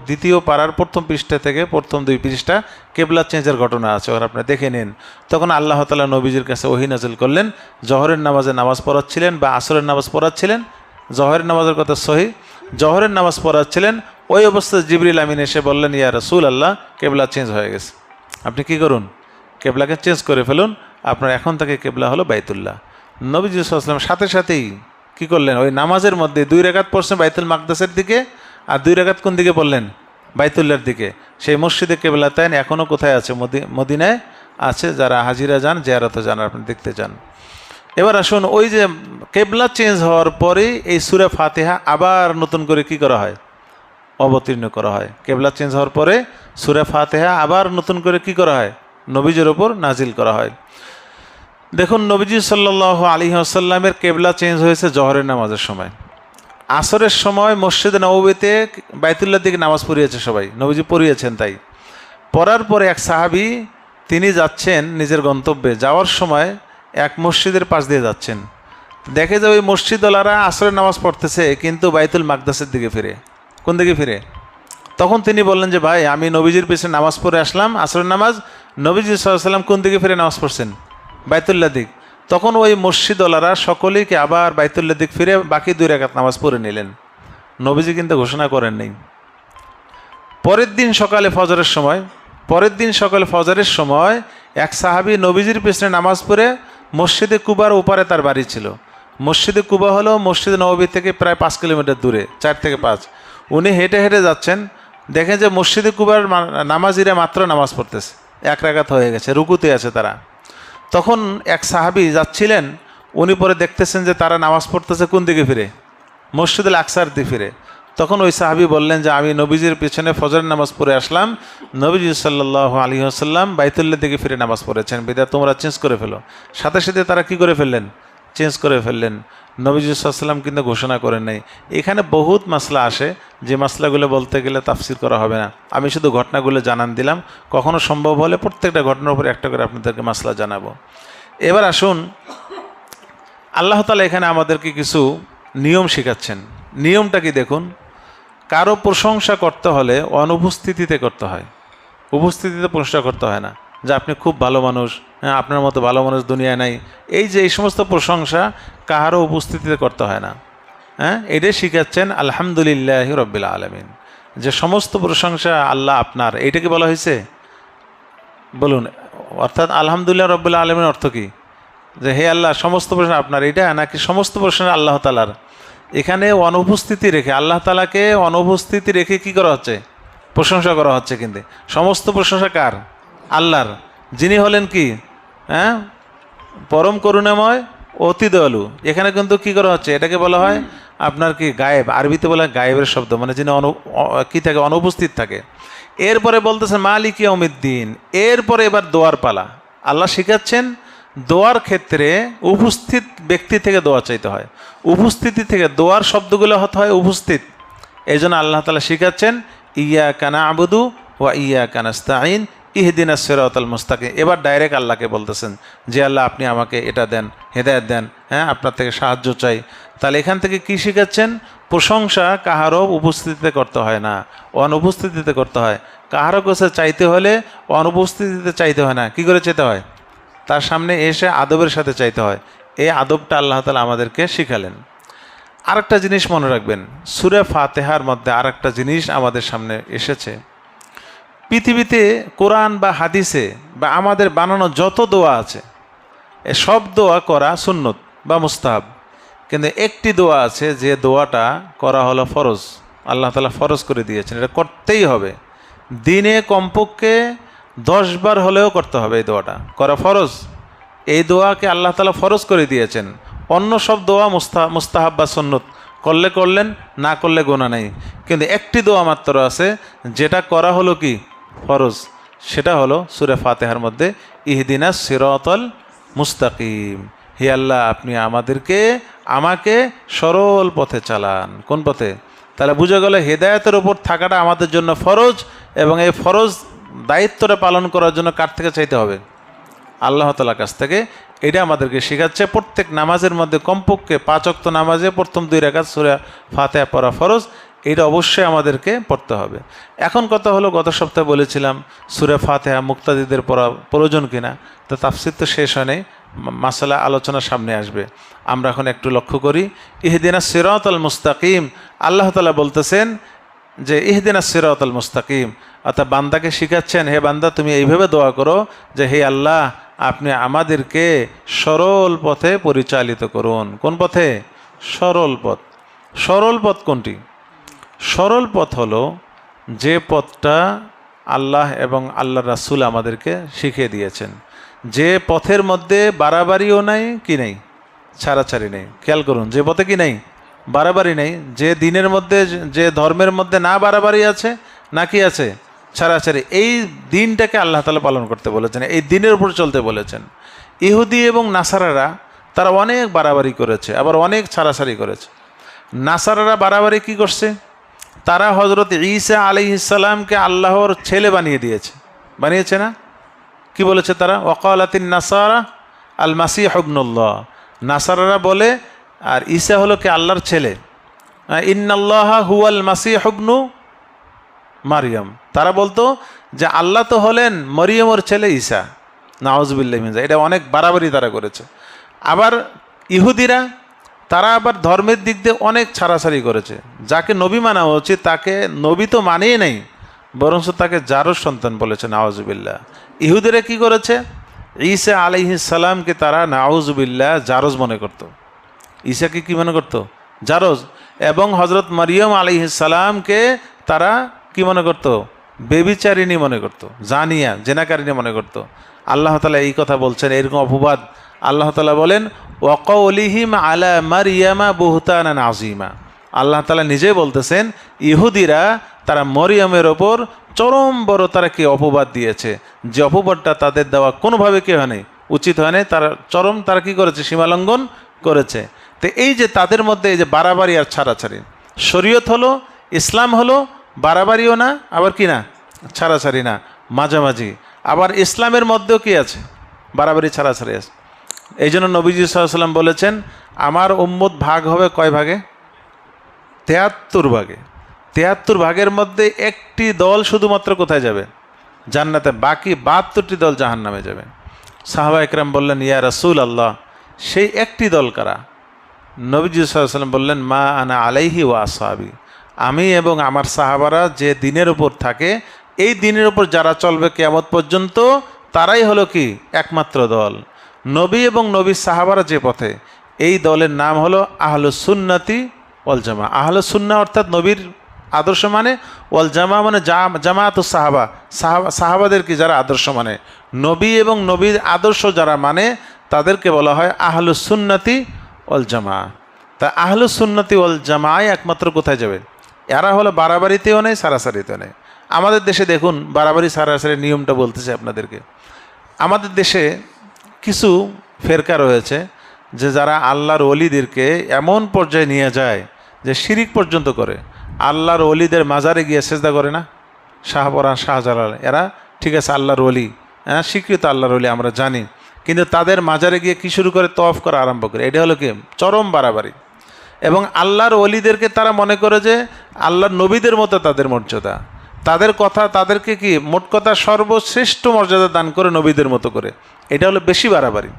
Speaker 1: দ্বিতীয় পাড়ার প্রথম পৃষ্ঠা থেকে প্রথম 2 পৃষ্ঠা কেবলা চেঞ্জের ঘটনা আছে, ওরা আপনি দেখে নিন। তখন আল্লাহ তাআলা নবীজির কাছে ওহী নাযিল করলেন, জহরের নামাজে নামাজ পড়াচ্ছিলেন বা আসরের নামাজ পড়াচ্ছিলেন, জহরের নামাজের কথা সহি, জহরের নামাজ পড়াচ্ছিলেন, ওই অবস্থায় জিবরিল আমিন এসে বললেন, ইয়া রাসূলুল্লাহ, কেবলা চেঞ্জ হয়ে গেছে, আপনি কি করুন? কেবলাকে চেঞ্জ করে ফেলুন, আপনার এখন থেকে কেবলা হলো বাইতুল্লাহ। নবীজি সাল্লাল্লাহু আলাইহি ওয়াসাল্লাম সাথে সাথেই কি করলেন? ওই নামাজের মধ্যে 2 রাকাত পড়ছেন বাইতুল মাকদাসের দিকে, আর 2 রাকাত কোন দিকে পড়লেন? বাইতুল্লাহর দিকে। সেই মসজিদে কেবলাতাইন এখনও কোথায় আছে? মদিনায় আছে। যারা হাজিরা যান, জিয়ারতে যান, আপনি দেখতে যান। এবার আসুন, ওই যে কেবলা চেঞ্জ হওয়ার পরেই এই সূরা ফাতিহা আবার নতুন করে কি করা হয়? অবতীর্ণ করা হয়। কেবলা চেঞ্জ হওয়ার পরে সূরা ফাতিহা আবার নতুন করে কি করা হয়? নবীজির ওপর নাজিল করা হয়। দেখুন, নবীজি সাল্লাল্লাহু আলাইহি ওয়াসাল্লামের কেবলা চেঞ্জ হয়েছে জহরের নামাজের সময়। আসরের সময় মসজিদে নববীতে বাইতুল্লাহর দিকে নামাজ পড়িয়েছে সবাই, নবীজি পড়িয়েছেন। তাই পড়ার পরে এক সাহাবী, তিনি যাচ্ছেন নিজের গন্তব্যে, যাওয়ার সময় এক মসজিদের পাশ দিয়ে যাচ্ছেন, দেখে যে ওই মসজিদওয়ালারা আসরের নামাজ পড়তেছে, কিন্তু বাইতুল মাকদাসের দিকে ফিরে। কোন দিকে ফিরে? তখন তিনি বললেন যে ভাই, আমি নবীজির পিছনে নামাজ পড়ে আসলাম, আসরের নামাজ। নবীজি সাল্লাল্লাহু আলাইহি ওয়াসাল্লাম কোন দিকে ফিরে নামাজ পড়ছেন? বাইতুল্লাহ দিক। তখন ওই মসজিদওয়ালারা সকলেইকে আবার বাইতুল্লাহ দিক ফিরে বাকি 2 রাকাত নামাজ পড়ে নিলেন। নবীজি কিন্তু ঘোষণা করেন নেই। পরের দিন সকালে ফজরের সময় পরের দিন সকালে ফজরের সময় এক সাহাবী নবীজির পেছনে নামাজ পড়ে মসজিদে কুবার ওপারে তার বাড়ি ছিল। মসজিদে কুবা হলো মসজিদে নববী থেকে প্রায় 5 কিলোমিটার দূরে, 4 থেকে 5। উনি হেঁটে হেঁটে যাচ্ছেন, দেখেন যে মসজিদে কুবার নামাজিরা মাত্র নামাজ পড়তেছে, 1 রাকাত হয়ে গেছে, রুকুতে আছে তারা। তখন এক সাহাবী যাচ্ছিলেন, উনি পরে দেখতেছেন যে তারা নামাজ পড়তেছে কোন দিকে ফিরে, মসজিদুল আকসার দিকে ফিরে। তখন ওই সাহাবী বললেন যে আমি নবীজির পেছনে ফজরের নামাজ পড়ে আসলাম, নবীজি সাল্লাল্লাহু আলাইহি ওয়াসাল্লাম বাইতুল্লাহ দিকে ফিরে নামাজ পড়েছেন, বিধায় তোমরা চেঞ্জ করে ফেলো। সাথে সাথে তারা কি করে ফেললেন, চেঞ্জ করে ফেললেন। নবীজি সাল্লাল্লাহু আলাইহি ওয়াসাল্লাম কিন্তু ঘোষণা করেন নাই। এখানে বহুত মাসলা আসে, যে মাসলাগুলো বলতে গেলে তাফসির করা হবে না। আমি শুধু ঘটনাগুলো জানান দিলাম, কখনো সম্ভব হলে প্রত্যেকটা ঘটনার উপর একটা করে আপনাদেরকে মাসলা জানাবো। এবার আসুন, আল্লাহ তাআলা এখানে আমাদেরকে কিছু নিয়ম শেখাচ্ছেন। নিয়মটা কি দেখুন, কারো প্রশংসা করতে হলে অনুপস্থিতিতে করতে হয়, উপস্থিতিতে প্রশংসা করতে হয় না, যে আপনি খুব ভালো মানুষ, হ্যাঁ আপনার মতো ভালো মানুষ দুনিয়ায় নাই। এই সমস্ত প্রশংসা কারো উপস্থিতিতে করতে হয় না। হ্যাঁ, এটাই শিখাচ্ছেন আলহামদুলিল্লাহ রাব্বিল আলামিন, যে সমস্ত প্রশংসা আল্লাহ আপনার। এইটাকে বলা হয়েছে, বলুন। অর্থাৎ আলহামদুলিল্লাহ রাব্বিল আলামিন অর্থ কি, যে হে আল্লাহ সমস্ত প্রশংসা আপনার, এটা নাকি সমস্ত প্রশংসা আল্লাহ তাআলার? এখানে অনুপস্থিতি রেখে, আল্লাহ তাআলাকে অনুপস্থিতি রেখে কি করা হচ্ছে, প্রশংসা করা হচ্ছে। কিন্তু সমস্ত প্রশংসা কার? আল্লাহর, যিনি হলেন কি, হ্যাঁ পরম করুণাময় অতি দয়ালু। এখানে কিন্তু কি করা হচ্ছে, এটাকে বলা হয় আপনার কি গায়েব, আরবিতে বলা হয় গায়েবের শব্দ, মানে যিনি কি থাকে, অনুপস্থিত থাকে। এরপরে বলতেছেন মালিক ইয়াউমিদ্দিন। এরপরে এবার দোয়ার পালা। আল্লাহ শিখাচ্ছেন দোয়ার ক্ষেত্রে উপস্থিত ব্যক্তি থেকে দোয়া চাইতে হয়, উপস্থিতি থেকে দোয়ার শব্দগুলো হতে হয় উপস্থিত। এই জন্য আল্লাহ তাআলা শিখাচ্ছেন ইয়াকা না'বুদু ওয়া ইয়াকা নাস্তাঈন ইহদিনাস সিরাতাল মুস্তাকিম। এবার ডাইরেক্ট আল্লাহকে বলতেছেন যে আল্লাহ আপনি আমাকে এটা দেন, হেদায়েত দেন, হ্যাঁ আপনার থেকে সাহায্য চাই। তাহলে এখান থেকে কি শিখাচ্ছেন, প্রশংসা কাহারও উপস্থিতিতে করতে হয় না, অনুপস্থিতিতে করতে হয়। কাহারও কাছে চাইতে হলে অনুপস্থিতিতে চাইতে হয় না, কি করে চাইতে হয়, তার সামনে এসে আদবের সাথে চাইতে হয়। এই আদবটা আল্লাহ তাআলা আমাদেরকে শিখালেন। আরেকটা জিনিস মনে রাখবেন, সূরা ফাতিহার মধ্যে আরেকটা জিনিস আমাদের সামনে এসেছে। পৃথিবীতে কোরআন বা হাদিসে বা আমাদের বানানো যত দোয়া আছে, এ সব দোয়া করা সুন্নত বা মুস্তাহাব, কিন্তু একটি দোয়া আছে যে দোয়াটা করা হলো ফরজ। আল্লাহ তাআলা ফরজ করে দিয়েছেন, এটা করতেই হবে। দিনে কমপক্ষে 10 বার হলেও করতে হবে, এই দোয়াটা করা ফরজ। এই দোয়াকে আল্লাহ তাআলা ফরজ করে দিয়েছেন। অন্য সব দোয়া মুস্তাহাব বা সুন্নত, করলে করলেন, না করলে গোনা নেই। কিন্তু একটি দোয়া মাত্র আছে যেটা করা হলো কি ফরজ, সেটা হলো সূরা ফাতিহার মধ্যে ইহদিনাস সিরাতাল মুস্তাকিম। হে আল্লাহ আপনি আমাকে সরল পথে চালান। কোন পথে? তাহলে বুঝা গেল হেদায়েতের উপর থাকাটা আমাদের জন্য ফরজ, এবং এই ফরজ দায়িত্বটা পালন করার জন্য কার থেকে চাইতে হবে? আল্লাহ তাআলার কাছ থেকে। এটা আমাদেরকে শেখাচ্ছে প্রত্যেক নামাজের মধ্যে কমপক্ষে 5 ওয়াক্ত নামাজে প্রথম 2 রাকাত সূরা ফাতিহা পড়া ফরজ। এটা অবশ্যই আমাদেরকে পড়তে হবে। এখন কথা হলো, গত সপ্তাহে বলেছিলাম সূরা ফাতিহা মুক্তাদিদের পড়া প্রয়োজন কিনা, তো তাফসীর তো শেষ হয় নাই, মাসালা আলোচনা সামনে আসবে। আমরা এখন একটু লক্ষ্য করি, ইহদিনাস সিরাতাল মুস্তাকিম। আল্লাহ তাআলা বলতেছেন যে ইহদিনাস সিরাতাল মুস্তাকিম, অর্থাৎ বান্দাকে শিখাচ্ছেন, হে বান্দা তুমি এইভাবে দোয়া করো যে হে আল্লাহ আপনি আমাদেরকে সরল পথে পরিচালিত করুন। কোন পথে? সরল পথ। সরল পথ কোনটি? সরল পথ হলো যে পথটা আল্লাহ এবং আল্লাহ রাসূল আমাদেরকে শিখিয়ে দিয়েছেন, যে পথের মধ্যে বাড়াবাড়িও নাই, কি নেই, ছাড়াছাড়ি নেই। খেয়াল করুন, যে পথে কি নেই, বাড়াবাড়ি নেই। যে দিনের মধ্যে, যে ধর্মের মধ্যে না বাড়াবাড়ি আছে না কি আছে, ছাড়াছাড়ি। এই দিনটাকে আল্লাহ তাআলা পালন করতে বলেছেন, এই দিনের উপর চলতে বলেছেন। ইহুদি এবং নাসারারা তারা অনেক বাড়াবাড়ি করেছে, আবার অনেক ছাড়াছাড়ি করেছে। নাসারারা বাড়াবাড়ি কি করছে, তারা হযরত ঈসা আলাইহিস সালামকে আল্লাহর ছেলে বানিয়েছে না? কি বলেছে তারা? ওয়াকালাতিন নাসারা আল মাসিহ ইবনুল্লাহ। নাসারারা বলে আর ঈসা হলো কি আল্লাহর ছেলে। ইন্নাল্লাহা হুয়াল মাসিহ ইবনু মারিয়াম। তারা বলতো যে আল্লাহ তো হলেন মরিয়মের ছেলে ঈসা। নাউজুবিল্লাহি মিন যালিক। এটা অনেক বাড়াবাড়ি তারা করেছে। আবার ইহুদিরা, তারা আবার ধর্মের দিক দিয়ে অনেক ছাড়াছাড়ি করেছে। যাকে নবী মানা উচিত তাকে নবী তো মানেই নাই, বরঞ্চ তাকে জারজ সন্তান বলেছে, নাউজুবিল্লাহ। ইহুদিরা কি করেছে? ঈসা আলাইহিস সালামকে তারা নাউজুবিল্লাহ জারজ মনে করত। ঈসাকে কি মনে করত? জারজ। এবং হজরত মারিয়ম আলাইহিস সালামকে তারা কি মনে করত? বেবিচারিণী মনে করত, জানিয়া জেনাকারিণী মনে করত। আল্লাহ তাআলা এই কথা বলছেন, এরকম অপবাদ আল্লাহ তাআলা বলেন ওয়াকাউলিহিম আলা মারিয়ামা বুহতানান আযীমা। আল্লাহ তাআলা নিজেই বলতেছেন ইহুদিরা তারা মরিয়মের ওপর চরম বড় তারা কি অপবাদ দিয়েছে, যে অপবাদটা তাদের দেওয়া কোনোভাবে কি হয়নি, উচিত হয়নি। তারা চরম তারা কি করেছে? সীমালঙ্ঘন করেছে। তো এই যে তাদের মধ্যে এই যে বাড়াবাড়ি আর ছাড়াছাড়ি, শরীয়ত হলো, ইসলাম হলো বাড়াবাড়িও না, আবার কি না ছাড়াছাড়ি না, মাঝামাঝি। আবার ইসলামের মধ্যেও কি আছে? বাড়াবাড়ি ছাড়াছাড়ি আছে। এই জন্য নবীজি সাল্লাল্লাহু আলাইহি ওয়াসাল্লাম বলেছেন আমার উম্মত ভাগ হবে কয় ভাগে? ৭৩ ভাগে। ৭৩ ভাগের মধ্যে একটি দল শুধুমাত্র কোথায় যাবে? জান্নাতে। বাকি ৭২টি দল জাহান্নামে যাবে। সাহাবা একরাম বললেন ইয়া রাসূলুল্লাহ, সেই একটি দল কারা? নবীজি সাল্লাল্লাহু আলাইহি ওয়াসাল্লাম বললেন মা আনা আলাইহি ওয়া আসহাবি, আমি এবং আমার সাহাবারা যে দিনের উপর থাকে, এই দিনের উপর যারা চলবে কিয়ামত পর্যন্ত, তারাই হলো কি একমাত্র দল। নবী এবং নবীর সাহাবারা যে পথে, এই দলের নাম হলো আহলুস সুন্নতি ওয়াল জামা। আহলুস সুন্নাহ অর্থাৎ নবীর আদর্শ মানে, ওয়াল জামা মানে জামাতুস সাহাবা, সাহাবাদের কি যারা আদর্শ মানে, নবী এবং নবীর আদর্শ যারা মানে, তাদেরকে বলা হয় আহলুস সুন্নতি ওয়াল জামা। তা আহলুস সুন্নতি ওয়াল জামায় একমাত্র কোথায় যাবে? এরা হলো বাড়াবাড়িতেও নেই, সারাসারিতেও নেই। আমাদের দেশে দেখুন বাড়াবাড়ি সারাসারির নিয়মটা বলতেছে আপনাদেরকে। আমাদের দেশে কিছু ফেরকা রয়েছে যে যারা আল্লাহর ওলিদেরকে এমন পর্যায়ে নিয়ে যায় যে শিরিক পর্যন্ত করে। আল্লাহর ওলিদের মাজারে গিয়ে সেজদা করে না, শাহপরান, শাহজালাল, এরা ঠিক আছে আল্লাহর ওলি, হ্যাঁ স্বীকৃত আল্লাহর ওলি আমরা জানি, কিন্তু তাদের মাজারে গিয়ে কি শুরু করে? তওয়াফ করা আরম্ভ করে। এটা হলো কি চরম বাড়াবাড়ি। এবং আল্লাহর ওলিদেরকে তারা মনে করে যে আল্লাহর নবীদের মতো তাদের মর্যাদা, তাদের কথা, তাদেরকে কি মোট কথা সর্বশ্রেষ্ঠ মর্যাদা দান করে নবীদের মতো করে। এটা হলো বেশি বাড়াবাড়ি।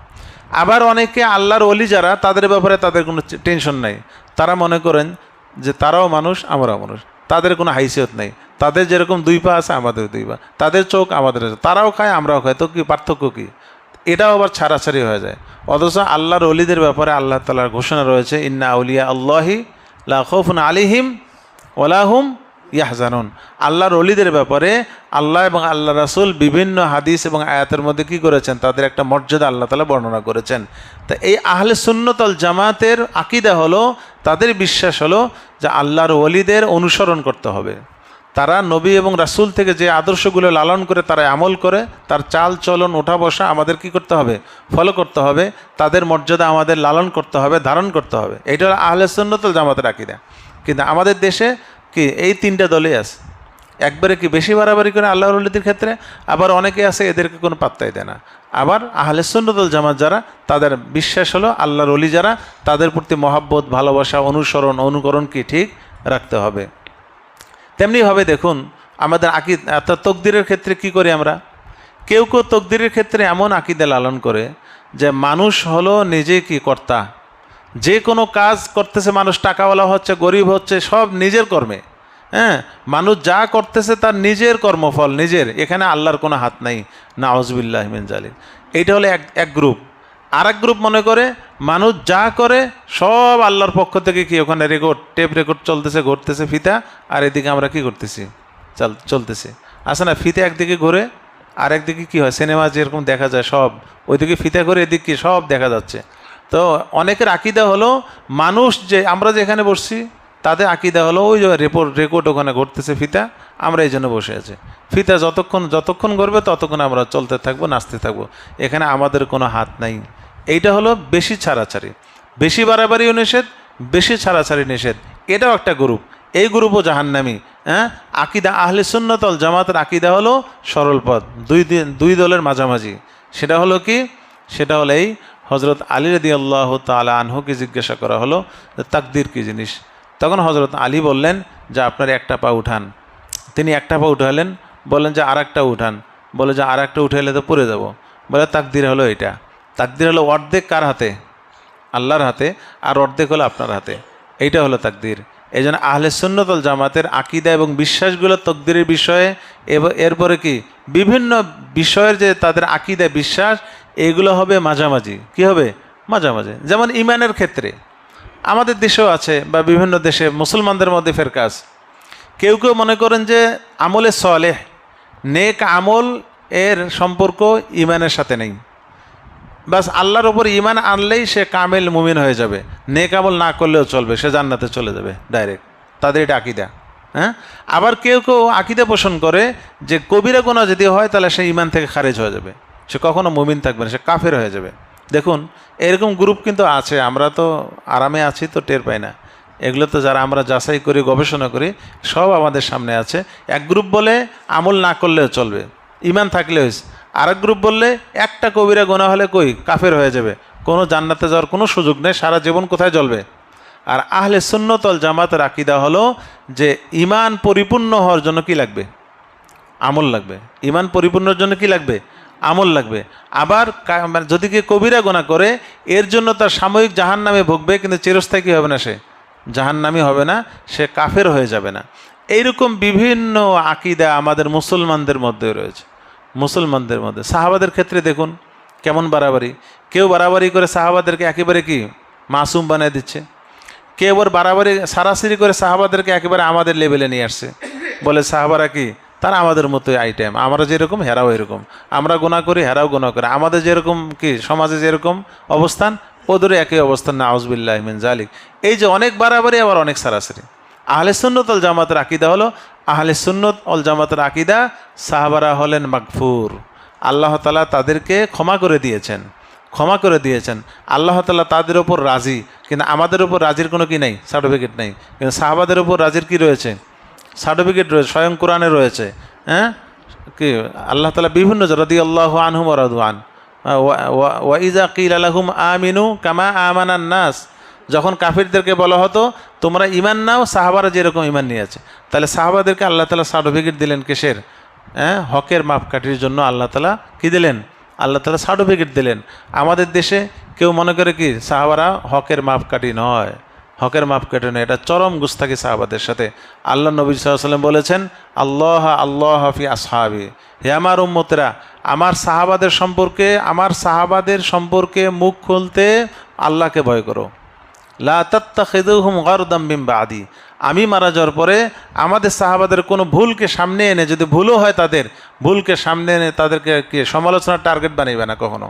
Speaker 1: আবার অনেকে আল্লাহর ওলি যারা, তাদের ব্যাপারে তাদের কোনো টেনশন নাই। তারা মনে করেন যে তারাও মানুষ, আমরাও মানুষ, তাদের কোনো হাইসিয়ত নেই। তাদের যেরকম 2 পা আছে আমাদের 2 পা, তাদের চোখ আমাদের আছে, তারাও খায় আমরাও খাই, তো কি পার্থক্য কি? এটাও আবার ছাড়াছাড়ি হয়ে যায়। অথচ আল্লাহর ওলিদের ব্যাপারে আল্লাহ তাআলার ঘোষণা রয়েছে ইন্না আউলিয়া আল্লাহি লা খাউফুন আলাইহিম ওয়ালা হুম ইয়াহজানুন। আল্লাহর ওলিদের ব্যাপারে আল্লাহ এবং আল্লাহ রাসূল বিভিন্ন হাদিস এবং আয়াতের মধ্যে কি করেছেন? তাদের একটা মর্যাদা আল্লাহ তাআলা বর্ণনা করেছেন। তা এই আহলে সুন্নাত ওয়াল জামাতের আকীদা হলো, তাদের বিশ্বাস হলো যে আল্লাহর ওলিদের অনুসরণ করতে হবে। তারা নবী এবং রাসূল থেকে যে আদর্শগুলো লালন করে তারা আমল করে, তার চাল চলন ওঠা বসা আমাদের কি করতে হবে? ফলো করতে হবে। তাদের মর্যাদা আমাদের লালন করতে হবে, ধারণ করতে হবে। এটা হলো আহলে সুন্নাত ওয়াল জামাতের আকীদা। কিন্তু আমাদের দেশে কি এই 3টা দলই আছে। একবারে কি বেশি বাড়াবাড়ি করে আল্লাহর ওলিদের ক্ষেত্রে, আবার অনেকে আছে এদেরকে কোনো পাত্তাই দেয় না। আবার আহলে সুন্নাত ওয়াল জামাত যারা, তাদের বিশ্বাস হলো আল্লাহর ওলি যারা, তাদের প্রতি মহাব্বত, ভালোবাসা, অনুসরণ, অনুকরণ কি ঠিক রাখতে হবে। তেমনিভাবে দেখুন আমাদের অর্থাৎ তকদিরের ক্ষেত্রে কি করি আমরা? কেউ কেউ তকদিরের ক্ষেত্রে এমন আকীদা লালন করে যে মানুষ হলো নিজে কি কর্তা, যে কোনো কাজ করতেছে মানুষ, টাকাওয়ালা হচ্ছে, গরিব হচ্ছে, সব নিজের কর্মে। হ্যাঁ, মানুষ যা করতেছে তার নিজের কর্মফল, নিজের, এখানে আল্লাহর কোনো হাত নাই। নাউজুবিল্লাহি মিন যালিক। এইটা হলো এক গ্রুপ। আর এক গ্রুপ মনে করে মানুষ যা করে সব আল্লাহর পক্ষ থেকে, কি ওখানে রেকর্ড, টেপ রেকর্ড চলতেছে, ঘুরতেছে ফিতা, আর এদিকে আমরা কি করতেছি? চলতেছে। আসে না, ফিতে একদিকে ঘুরে আর একদিকে কি হয়, সিনেমা যেরকম দেখা যায় সব, ওইদিকে ফিতা করে এদিকে কি সব দেখা যাচ্ছে। তো অনেকের আকীদা হলো মানুষ, যে আমরা যেখানে বসছি তাদের আকীদা হলো ওই যে রেকর্ড ওখানে ঘুরতেছে ফিতা, আমরা এই জন্য বসে আছি। ফিতা যতক্ষণ ঘুরবে ততক্ষণ আমরা চলতে থাকবো, নাচতে থাকবো, এখানে আমাদের কোনো হাত নাই। এইটা হলো বেশি ছাড়াছাড়ি, বেশি বাড়াবাড়িও নিষেধ, বেশি ছাড়াছাড়ি নিষেধ। এটাও একটা গ্রুপ, এই গ্রুপও জাহান্নামী। হ্যাঁ, আকীদা আহলে সুন্নাত ওয়াল জামাতের আকীদা হলো সরল পথ, দুই দলের মাঝামাঝি। সেটা হলো কি? সেটা হলো এই হজরত আলী রাদিয়াল্লাহু তাআলা আনহুকে জিজ্ঞাসা করা হলো যে তাকদীর কী জিনিস। তখন হজরত আলী বললেন যে আপনার একটা পা উঠান। তিনি একটা পা উঠালেন, বললেন যে আর একটা উঠান, বলে যে আর একটা উঠাইলে তো পড়ে যাব। বলে তাকদীর হলো এটা। তাকদীর হলো অর্ধেক কার হাতে? আল্লাহর হাতে, আর অর্ধেক হলো আপনার হাতে। এইটা হলো তাকদীর। এই জন্য আহলে সুন্নাত ওয়াল জামাতের আকীদা এবং বিশ্বাসগুলো তকদিরের বিষয়ে এরপরে কি বিভিন্ন বিষয়ের যে তাদের আকীদা বিশ্বাস এগুলো হবে মাঝামাঝি। কি হবে? মাঝামাঝি। যেমন ঈমানের ক্ষেত্রে আমাদের দেশেও আছে বা বিভিন্ন দেশে মুসলমানদের মধ্যে ফেরকা আছে। কেউ কেউ মনে করেন যে আমলে সালেহ, নেক আমল এর সম্পর্ক ঈমানের সাথে নেই, বাস আল্লাহর ওপর ঈমান আনলেই সে কামেল মুমিন হয়ে যাবে, নেক আমল না করলেও চলবে, সে জান্নাতে চলে যাবে ডাইরেক্ট। তাদের এটা আকীদা। হ্যাঁ, আবার কেউ কেউ আকীদা পোষণ করে যে কবিরা গুনাহ যদি হয় তাহলে সে ঈমান থেকে খারিজ হয়ে যাবে, সে কখনো মুমিন থাকবে না, সে কাফের হয়ে যাবে। দেখুন এরকম গ্রুপ কিন্তু আছে, আমরা তো আরামে আছি তো টের পাই না। এগুলো তো যারা আমরা যাচাই করি গবেষণা করি সব আমাদের সামনে আছে। এক গ্রুপ বলে আমল না করলেও চলবে, ঈমান থাকলে হয়েছে। আরেক গ্রুপ বললে একটা কবিরা গুনাহ হলে কই কাফের হয়ে যাবে, কোনো জান্নাতে যাওয়ার কোনো সুযোগ নেই, সারা জীবন কোথায় জ্বলবে। আর আহলে সুন্নাত ওয়াল জামাতের আকীদা হলো যে ঈমান পরিপূর্ণ হওয়ার জন্য কি লাগবে? আমল লাগবে। ঈমান পরিপূর্ণর জন্য কি লাগবে? আমল লাগবে। আবার যদি কেউ কবিরা গুনাহ করে এর জন্য তার সাময়িক জাহান্নামে ভুগবে, কিন্তু চিরস্থায়ী কি হবে না, সে জাহান্নামী হবে না, সে কাফের হয়ে যাবে না। এইরকম বিভিন্ন আকীদা আমাদের মুসলমানদের মধ্যে রয়েছে। মুসলমানদের মধ্যে সাহাবাদের ক্ষেত্রে দেখুন কেমন বাড়াবাড়ি। কেউ বাড়াবাড়ি করে সাহাবাদেরকে একেবারে কি মাসুম বানিয়ে দিচ্ছে, কেউ আবার বাড়াবাড়ি সারাসারি করে সাহাবাদেরকে একেবারে আমাদের লেভেলে নিয়ে আসছে, বলে সাহাবারা কি তারা আমাদের মতোই আইটেম, আমরা যেরকম হেরাও এরকম, আমরা গুনাহ করি হেরাও গুনাহ করে, আমাদের যেরকম কি সমাজে যেরকম অবস্থান ওদেরও একই অবস্থান, নাউজুবিল্লাহি মিন যালিক। এই যে অনেক বাড়াবাড়ি আবার অনেক সারাসারি। আহলে সুন্নাত ওয়াল জামাতের আকীদা হলো, আহলে সুন্নাত ওয়াল জামাতের আকীদা সাহাবারা হলেন মাগফুর, আল্লাহ তাআলা তাদেরকে ক্ষমা করে দিয়েছেন, ক্ষমা করে দিয়েছেন। আল্লাহ তাআলা তাদের ওপর রাজি, কিন্তু আমাদের ওপর রাজির কোনো কি নেই, সার্টিফিকেট নেই। কিন্তু সাহাবাদের ওপর রাজির কি রয়েছে? সার্টিফিকেট রয়েছে, স্বয়ং কোরআনে রয়েছে। হ্যাঁ, কি আল্লাহ তাআলা বিভিন্ন রাদিয়াল্লাহু আনহুম ওয়া রাদু আন ওয়া ইযা কিলা লাহুম আমিনু কামা আমানান নাস, যখন কাফিরদেরকে বলা হতো তোমরা ঈমান নাও সাহাবারা যেরকম ঈমান নিয়েছে, তাহলে সাহাবাদেরকে আল্লাহ তাআলা সার্টিফিকেট দিলেন কিসের? হ্যাঁ, হকের মাপকাঠির জন্য আল্লাহ তাআলা কি দিলেন? আল্লাহ তাআলা সার্টিফিকেট দিলেন। আমাদের দেশে কেউ মনে করে কি সাহাবারা হকের মাপকাঠি নয়, হকের মাপকাঠি নয়, এটা চরম গুস্তাখি সাহাবাদের সাথে। আল্লাহ নবী সাল্লাল্লাহু আলাইহি ওয়াসাল্লাম বলেছেন আল্লাহ আল্লাহ ফি আসহাবি, হে আমার উম্মতেরা আমার সাহাবাদের সম্পর্কে মুখ খুলতে আল্লাহকে ভয় করো। লা তাত্তাখিযুহুম গারদাম মিন বাদি, আমি মারা যাওয়ার পরে আমাদের সাহাবাদের কোনো ভুলকে সামনে এনে, যদি ভুলও হয় তাদের ভুলকে সামনে এনে তাদেরকে কি সমালোচনার টার্গেট বানাইবে না কখনো।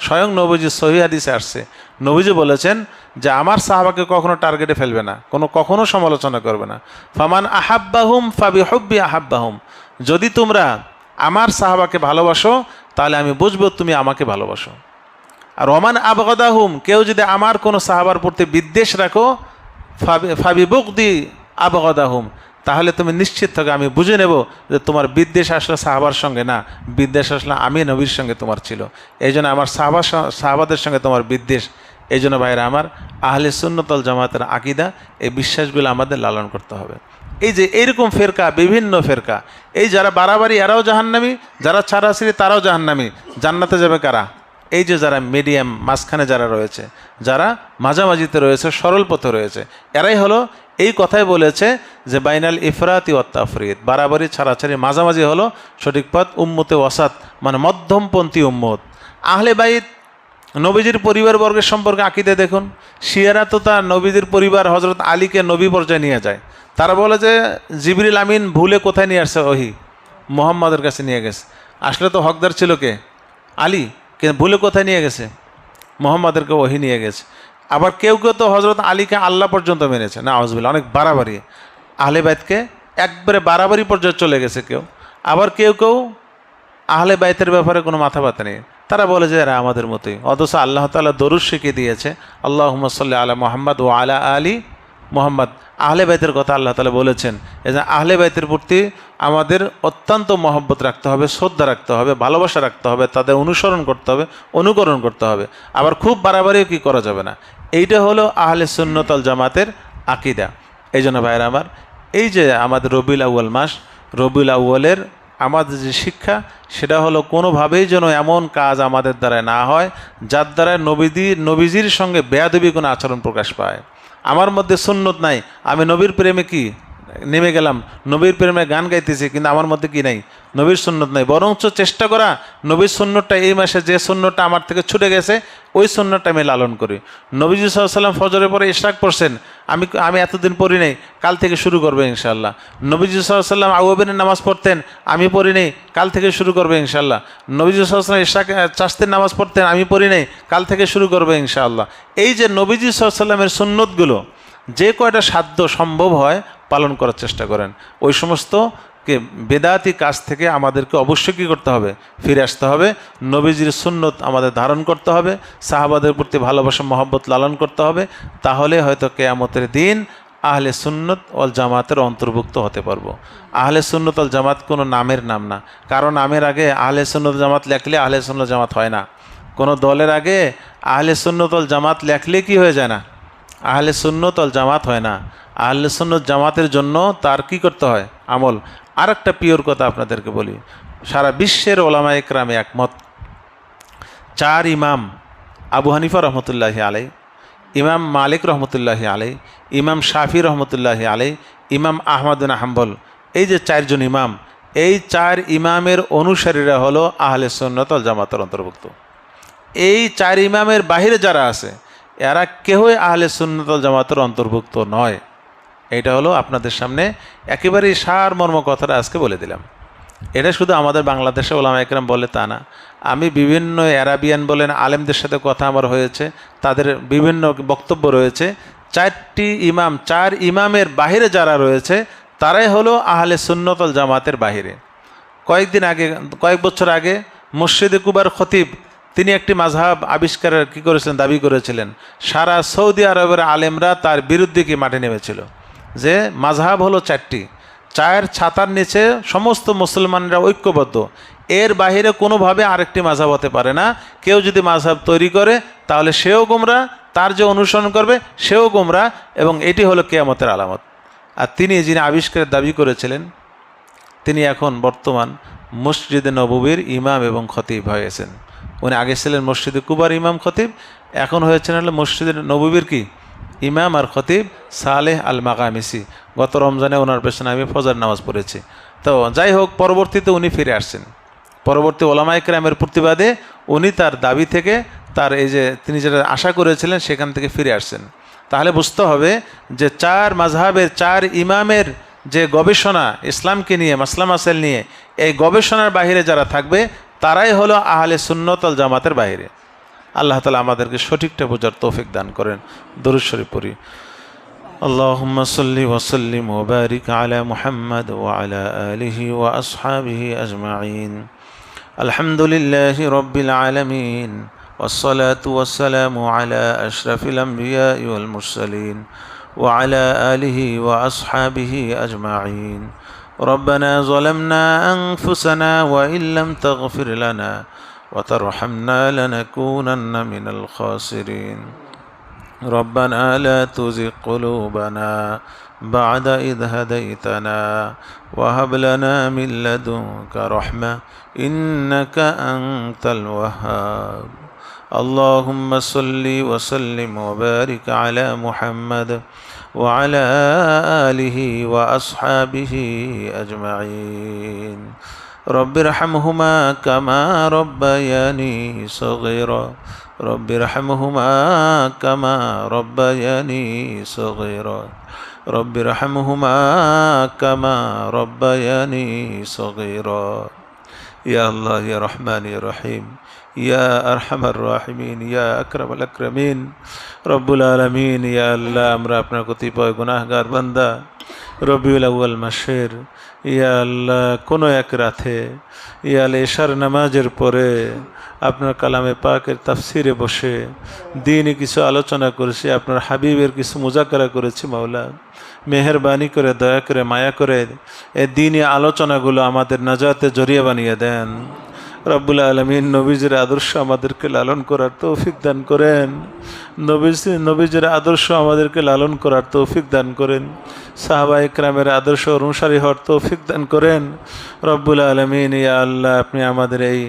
Speaker 1: স্বয়ং নবীজি সহিহ হাদিসে আসছে, নবীজি বলেছেন যে আমার সাহাবাকে কখনো টার্গেটে ফেলবে না, কখনো সমালোচনা করবে না। ফামান আহাব্বাহুম ফাবিহুব্বি আহাব্বাহুম, যদি তোমরা আমার সাহাবাকে ভালোবাসো তাহলে আমি বুঝবো তুমি আমাকে ভালোবাসো। আর ওমান আবগাদাহুম, কেউ যদি আমার কোনো সাহাবার প্রতি বিদ্বেষ রাখো ফাবিবুগদি আবগাদাহুম, তাহলে তুমি নিশ্চিত থাকো আমি বুঝে নেব যে তোমার বিদ্বেষ আসলে সাহাবার সঙ্গে না, বিদ্বেষ আসলে আমি নবীর সঙ্গে তোমার ছিল, এই জন্য আমার সাহাবাদের সঙ্গে তোমার বিদ্বেষ। এই জন্য ভাইরা আমার আহলে সুন্নাত ওয়াল জামাতের আকীদা, এই বিশ্বাসগুলো আমাদের লালন করতে হবে। এই যে এইরকম ফেরকা, বিভিন্ন ফেরকা, এই যারা বাড়াবাড়ি এরাও জাহান্নামী, যারা ছাড়াছাড়ি তারাও জাহান্নামী, জান্নাতে যাবে কারা? এই যে যারা মিডিয়াম মাঝখানে যারা রয়েছে, যারা মাঝামাঝিতে রয়েছে, সরল পথে রয়েছে, এরাই হলো এই কথাই বলেছে যে বাইনাল ইফরাতি ওয়াত তাফরিদ, বাড়াবাড়ি ছাড়াছাড়ি মাঝামাঝি হলো সঠিক পথ, উম্মতে ওয়াসাত মানে মধ্যমপন্থী উম্মত। আহলে বাইত নবীজির পরিবারবর্গের সম্পর্কে আকীদা দেখুন, শিয়ারা তো তার নবীজির পরিবার হযরত আলীকে নবী পর্যায়ে নিয়ে যায়। তারা বলে যে জিবরিল আমিন ভুলে কোথায় নিয়ে আসছে, ওহি মুহাম্মাদের কাছে নিয়ে গেছে, আসলে তো হকদার ছিল কে? আলী, কিন্তু ভুলে কোথায় নিয়ে গেছে? মুহাম্মাদেরকে ওহি নিয়ে গেছে। আবার কেউ কেউ তো হযরত আলীকে আল্লাহ পর্যন্ত মেনেছে, না আউযুবিল্লাহ, অনেক বাড়াবাড়ি। আহলে বাইতকে একবারে বাড়াবাড়ি পর্যায়ে চলে গেছে কেউ। আবার কেউ কেউ আহলে বাইতের ব্যাপারে কোনো মাথা ব্যথা নেই, তারা বলে যে এরা আমাদের মতোই, অথচ আল্লাহ তাআলা দরুদ শিখিয়ে দিয়েছে আল্লাহুম্মা সাল্লি আলা মুহাম্মদ ওয়া আলা আলি মুহাম্মদ। আহলে বাইতের কথা আল্লাহ তাআলা বলেছেন, এই যে আহলে বাইতের প্রতি আমাদের অত্যন্ত মহব্বত রাখতে হবে, শ্রদ্ধা রাখতে হবে, ভালোবাসা রাখতে হবে, তাদের অনুসরণ করতে হবে, অনুকরণ করতে হবে। আবার খুব বাড়াবাড়িও কি করা যাবে না। এইটা হলো আহলে সুন্নাত ওয়াল জামাতের আকীদা। এই জন্য ভাইরা আমার, এই যে আমাদের রবিউল আউয়াল মাস, রবিউল আউয়ালের আমাদের যে শিক্ষা সেটা হলো কোনোভাবেই যেন এমন কাজ আমাদের দ্বারা না হয় যার দ্বারা নবীজির সঙ্গে বেয়াদবি কোনো আচরণ প্রকাশ পায়। আমার মধ্যে সুন্নত নাই, আমি নবীর প্রেমে কি নেমে গেলাম, নবীর প্রেমে গান গাইতেছি, কিন্তু আমার মধ্যে কি নাই, নবীর সুন্নত নাই। বরঞ্চ চেষ্টা করা নবীর সুন্নতটা এই মাসে যে সুন্নতটা আমার থেকে ছুটে গেছে ওই সুন্নতটা আমি লালন করি। নবীজি সাল্লাল্লাহু আলাইহি ওয়াসাল্লাম ফজরের পরে ইশরাক পড়ছেন, আমি এতদিন পড়ি নাই, কাল থেকে শুরু করবে ইনশাআল্লাহ। নবীজি সাল্লাল্লাহু আলাইহি ওয়াসাল্লাম আবু বকরের নামাজ পড়তেন, আমি পড়ি নাই, কাল থেকে শুরু করবে ইনশাআল্লাহ। নবীজি সাল্লাল্লাহু আলাইহি ওয়াসাল্লাম ইশরাক চাস্তের নামাজ পড়তেন, আমি পড়ি নাই, কাল থেকে শুরু করবে ইনশাআল্লাহ। এই যে নবীজি সাল্লাল্লাহু আলাইহি ওয়াসাল্লামের সুন্নতগুলো যে কয়টা সাধ্য সম্ভব হয় পালন করার চেষ্টা করেন। ওই সমস্ত বেদাতি কাজ থেকে আমাদেরকে অবশ্যই কী করতে হবে, ফিরে আসতে হবে। নবীজির সুন্নত আমাদের ধারণ করতে হবে, সাহাবাদের প্রতি ভালোবাসা মহব্বত লালন করতে হবে। তাহলে হয়তো কিয়ামতের দিন আহলে সুন্নত ওয়াল জামাতের অন্তর্ভুক্ত হতে পারবো। আহলে সুন্নত ওয়াল জামাত কোনো নামের নাম না, কারণ নামের আগে আহলে সুন্নত জামাত লেখলে আহলে সুন্নত জামাত হয় না। কোনো দলের আগে আহলে সুন্নত ওয়াল জামাত লেখলে কি হয়ে যায় না, আহলে সুন্নত ওয়াল জামাত হয় না। আহলে সুন্নত জামাতের জন্য তার কি করতে হয়, আমল। আর একটা পিওর কথা আপনাদেরকে বলি, সারা বিশ্বের ওলামা ইকরামে একমত, 4 ইমাম আবু হানিফা রহমতুল্লাহি আলাই, ইমাম মালিক রহমতুল্লাহি আলাই, ইমাম শাফি রহমতুল্লাহি আলাই, ইমাম আহমদ বিন হাম্বল, এই যে 4 জন ইমাম, এই 4 ইমামের অনুসারীরা হলো আহলে সুন্নাত ওয়াল জামাতের অন্তর্ভুক্ত। এই 4 ইমামের বাহিরে যারা আছে এরা কেউই আহলে সুন্নাত ওয়াল জামাতের অন্তর্ভুক্ত নয়। এইটা হলো আপনাদের সামনে একেবারেই সারমর্ম কথাটা আজকে বলে দিলাম। এটা শুধু আমাদের বাংলাদেশে ওলামা একরাম বলে তা না, আমি বিভিন্ন অ্যারাবিয়ান বলেন আলেমদের সাথে কথা আমার হয়েছে, তাদের বিভিন্ন বক্তব্য রয়েছে। 4টি ইমাম, 4 ইমামের বাহিরে যারা রয়েছে তারাই হলো আহলে সুন্নাত ওয়াল জামাতের বাহিরে। কয়েক বছর আগে মসজিদে কুবার খতিব তিনি একটি মাযহাব আবিষ্কারের কি করেছিলেন, দাবি করেছিলেন। সারা সৌদি আরবের আলেমরা তার বিরুদ্ধে কি মাঠে নেমেছিল, যে মাযহাব হলো 4টি, 4 ছাতার নিচে সমস্ত মুসলমানরা ঐক্যবদ্ধ, এর বাহিরে কোনোভাবে আরেকটি মাযহাব হতে পারে না। কেউ যদি মাযহাব তৈরি করে তাহলে সেও গোমরা, তার যে অনুসরণ করবে সেও গোমরা, এবং এটি হলো কিয়ামতের আলামত। আর তিনি যিনি আবিষ্কারের দাবি করেছিলেন তিনি এখন বর্তমান মসজিদে নববীর ইমাম এবং খতিব হয়েছেন। উনি আগে ছিলেন মসজিদে কুবার ইমাম খতিব, এখন হয়েছেন হলো মসজিদে নববীর কি ইমাম আর খতিব সালেহ আল মাকামিসি। গত রমজানে ওনার পেছনে আমি ফজর নামাজ পড়েছি। তো যাই হোক, পরবর্তীতে উনি ফিরে আসছেন, পরবর্তী ওলামা ইকরামের প্রতিবাদে উনি তার দাবি থেকে, তার এই যে তিনি যেটা আশা করেছিলেন সেখান থেকে ফিরে আসছেন। তাহলে বুঝতে হবে যে 4 মাযহাবের 4 ইমামের যে গবেষণা ইসলামকে নিয়ে, মাসলা মাসাইল নিয়ে, এই গবেষণার বাহিরে যারা থাকবে তারাই হলো আহলে সুন্নাত ওয়াল জামাতের বাহিরে। আল্লাহ তাআলা আমাদেরকে সঠিকটা বোঝার তৌফিক দান করেন। দরুদ শরীফ পড়ি। আল্লাহুম্মা সাল্লি ওয়া সাল্লিম ওয়া বারিক আলা মুহাম্মাদ ওয়া আলা আলিহি ওয়া আসহাবিহি আজমাইন। আলহামদুলিল্লাহি রাব্বিল আলামিন والصلاة والسلام على أشرف الأنبياء والمرسلين وعلى آله وأصحابه أجمعين. ربنا ظلمنا أنفسنا وإن لم تغفر لنا وترحمنا لنكونن من الخاسرين. ربنا لا تزغ قلوبنا بعد إذ هديتنا وهب لنا من لدنك رحمة إنك أنت الوهاب. اللهم صل وسلم وبارك على محمد وعلى آله وأصحابه أجمعين. رب ارحمهما كما ربياني صغيرا. رب ارحمهما كما ربياني صغيرا. رب ارحمهما كما ربياني صغيرا. يا الله يا رحمن يا رحيم يا أرحم الراحمين يا أكرم الأكرمين رب العالمين. يا الله আমরা আপনার কতিপয় গুনাহগার বান্দা, রবিউল আউয়াল মাসের ইয়া আল্লাহ কোনো এক রাতে ইয়া আল্লাহ এশার নামাজের পরে আপনার কালামে পাকের তাফসিরে বসে দিনই কিছু আলোচনা করেছি, আপনার হাবিবের কিছু মুজাকারা করেছি। মাওলা মেহেরবানি করে, দয়া করে, মায়া করে এই দিনই আলোচনাগুলো আমাদের নাজাতে জরিয়া বানিয়ে দেন। রব্বুল আলামিন নবীজির আদর্শ আমাদেরকে লালন করার তৌফিক দান করেন। নবীজির আদর্শ আমাদেরকে লালন করার তৌফিক দান করেন। সাহাবা ইকরামের আদর্শ অনুসারী হওয়ার তৌফিক দান করেন। রব্বুল আলামিন ইয়া আল্লাহ আপনি আমাদের এই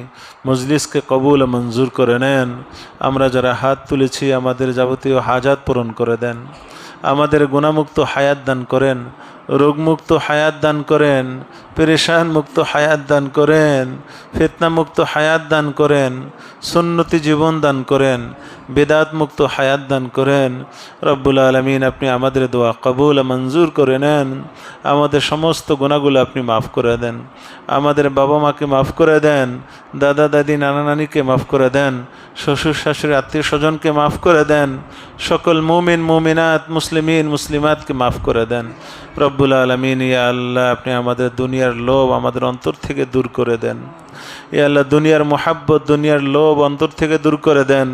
Speaker 1: মজলিসকে কবুল ও মঞ্জুর করে নেন। আমরা যারা হাত তুলেছি আমাদের যাবতীয় হাজাত পূরণ করে দেন। আমাদের গুনাহমুক্ত হায়াত দান করেন, রোগমুক্ত হায়াত দান করেন, পেরেশান মুক্ত হায়াত দান করেন, ফিতনা মুক্ত হায়াত দান করেন, সুন্নতি জীবন দান করেন, বেদাত মুক্ত হায়াত দান করেন। রব্বুল আলামিন আপনি আমাদের দোয়া কবুল মঞ্জুর করে নেন। আমাদের সমস্ত গুনাহগুলো আপনি মাফ করে দেন। আমাদের বাবা মাকে মাফ করে দেন, দাদা দাদি নানা নানিকে মাফ করে দেন, শ্বশুর শাশুড়ি আত্মীয় স্বজনকে মাফ করে দেন, সকল মুমিন মুমিনাত মুসলিমিন মুসলিমাতকে মাফ করে দেন। রব্বুল আলামিন ইয়া আল্লাহ আপনি আমাদের দুনিয়ার লোভ আমাদের অন্তর থেকে দূর করে দেন। ইয়া আল্লাহ দুনিয়ার মোহাব্বত দুনিয়ার লোভ অন্তর থেকে দূর করে দেন,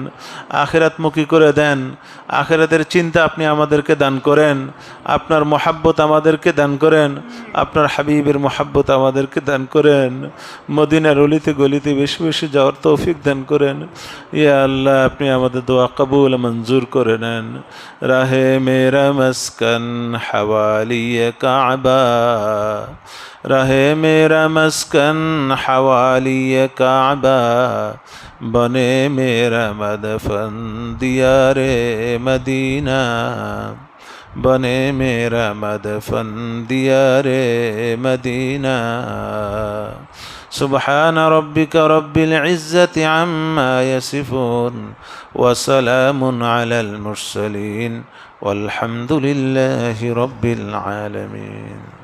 Speaker 1: আখিরাতমুখী করে দেন। আখিরাতের চিন্তা আপনি আমাদেরকে দান করেন, আপনার মোহাব্বত আমাদেরকে দান করেন, আপনার হাবিবের মোহাব্বত আমাদেরকে দান করেন। মদিনার অলিতে গলিতে বেশি বেশি যাওয়ার তৌফিক দান করেন। ইয়া আল্লাহ আপনি আমাদের দোয়া কবুল মঞ্জুর করে নেন। রাহে মেরা মস্কন হাওয়ালিয়ে কাবা, रहे मेरा मस्कन हवालिए काबा, बने मेरा मदफन दियारे मदीना, बने मेरा मदफन दियारे मदीना। सुबहान रब्बिक रब्बिल इज्जति अम्मा यसिफून वसलामुन अलल मुरसलीन वल्हम्दुलिल्लाहि रब्बिल आलमीन।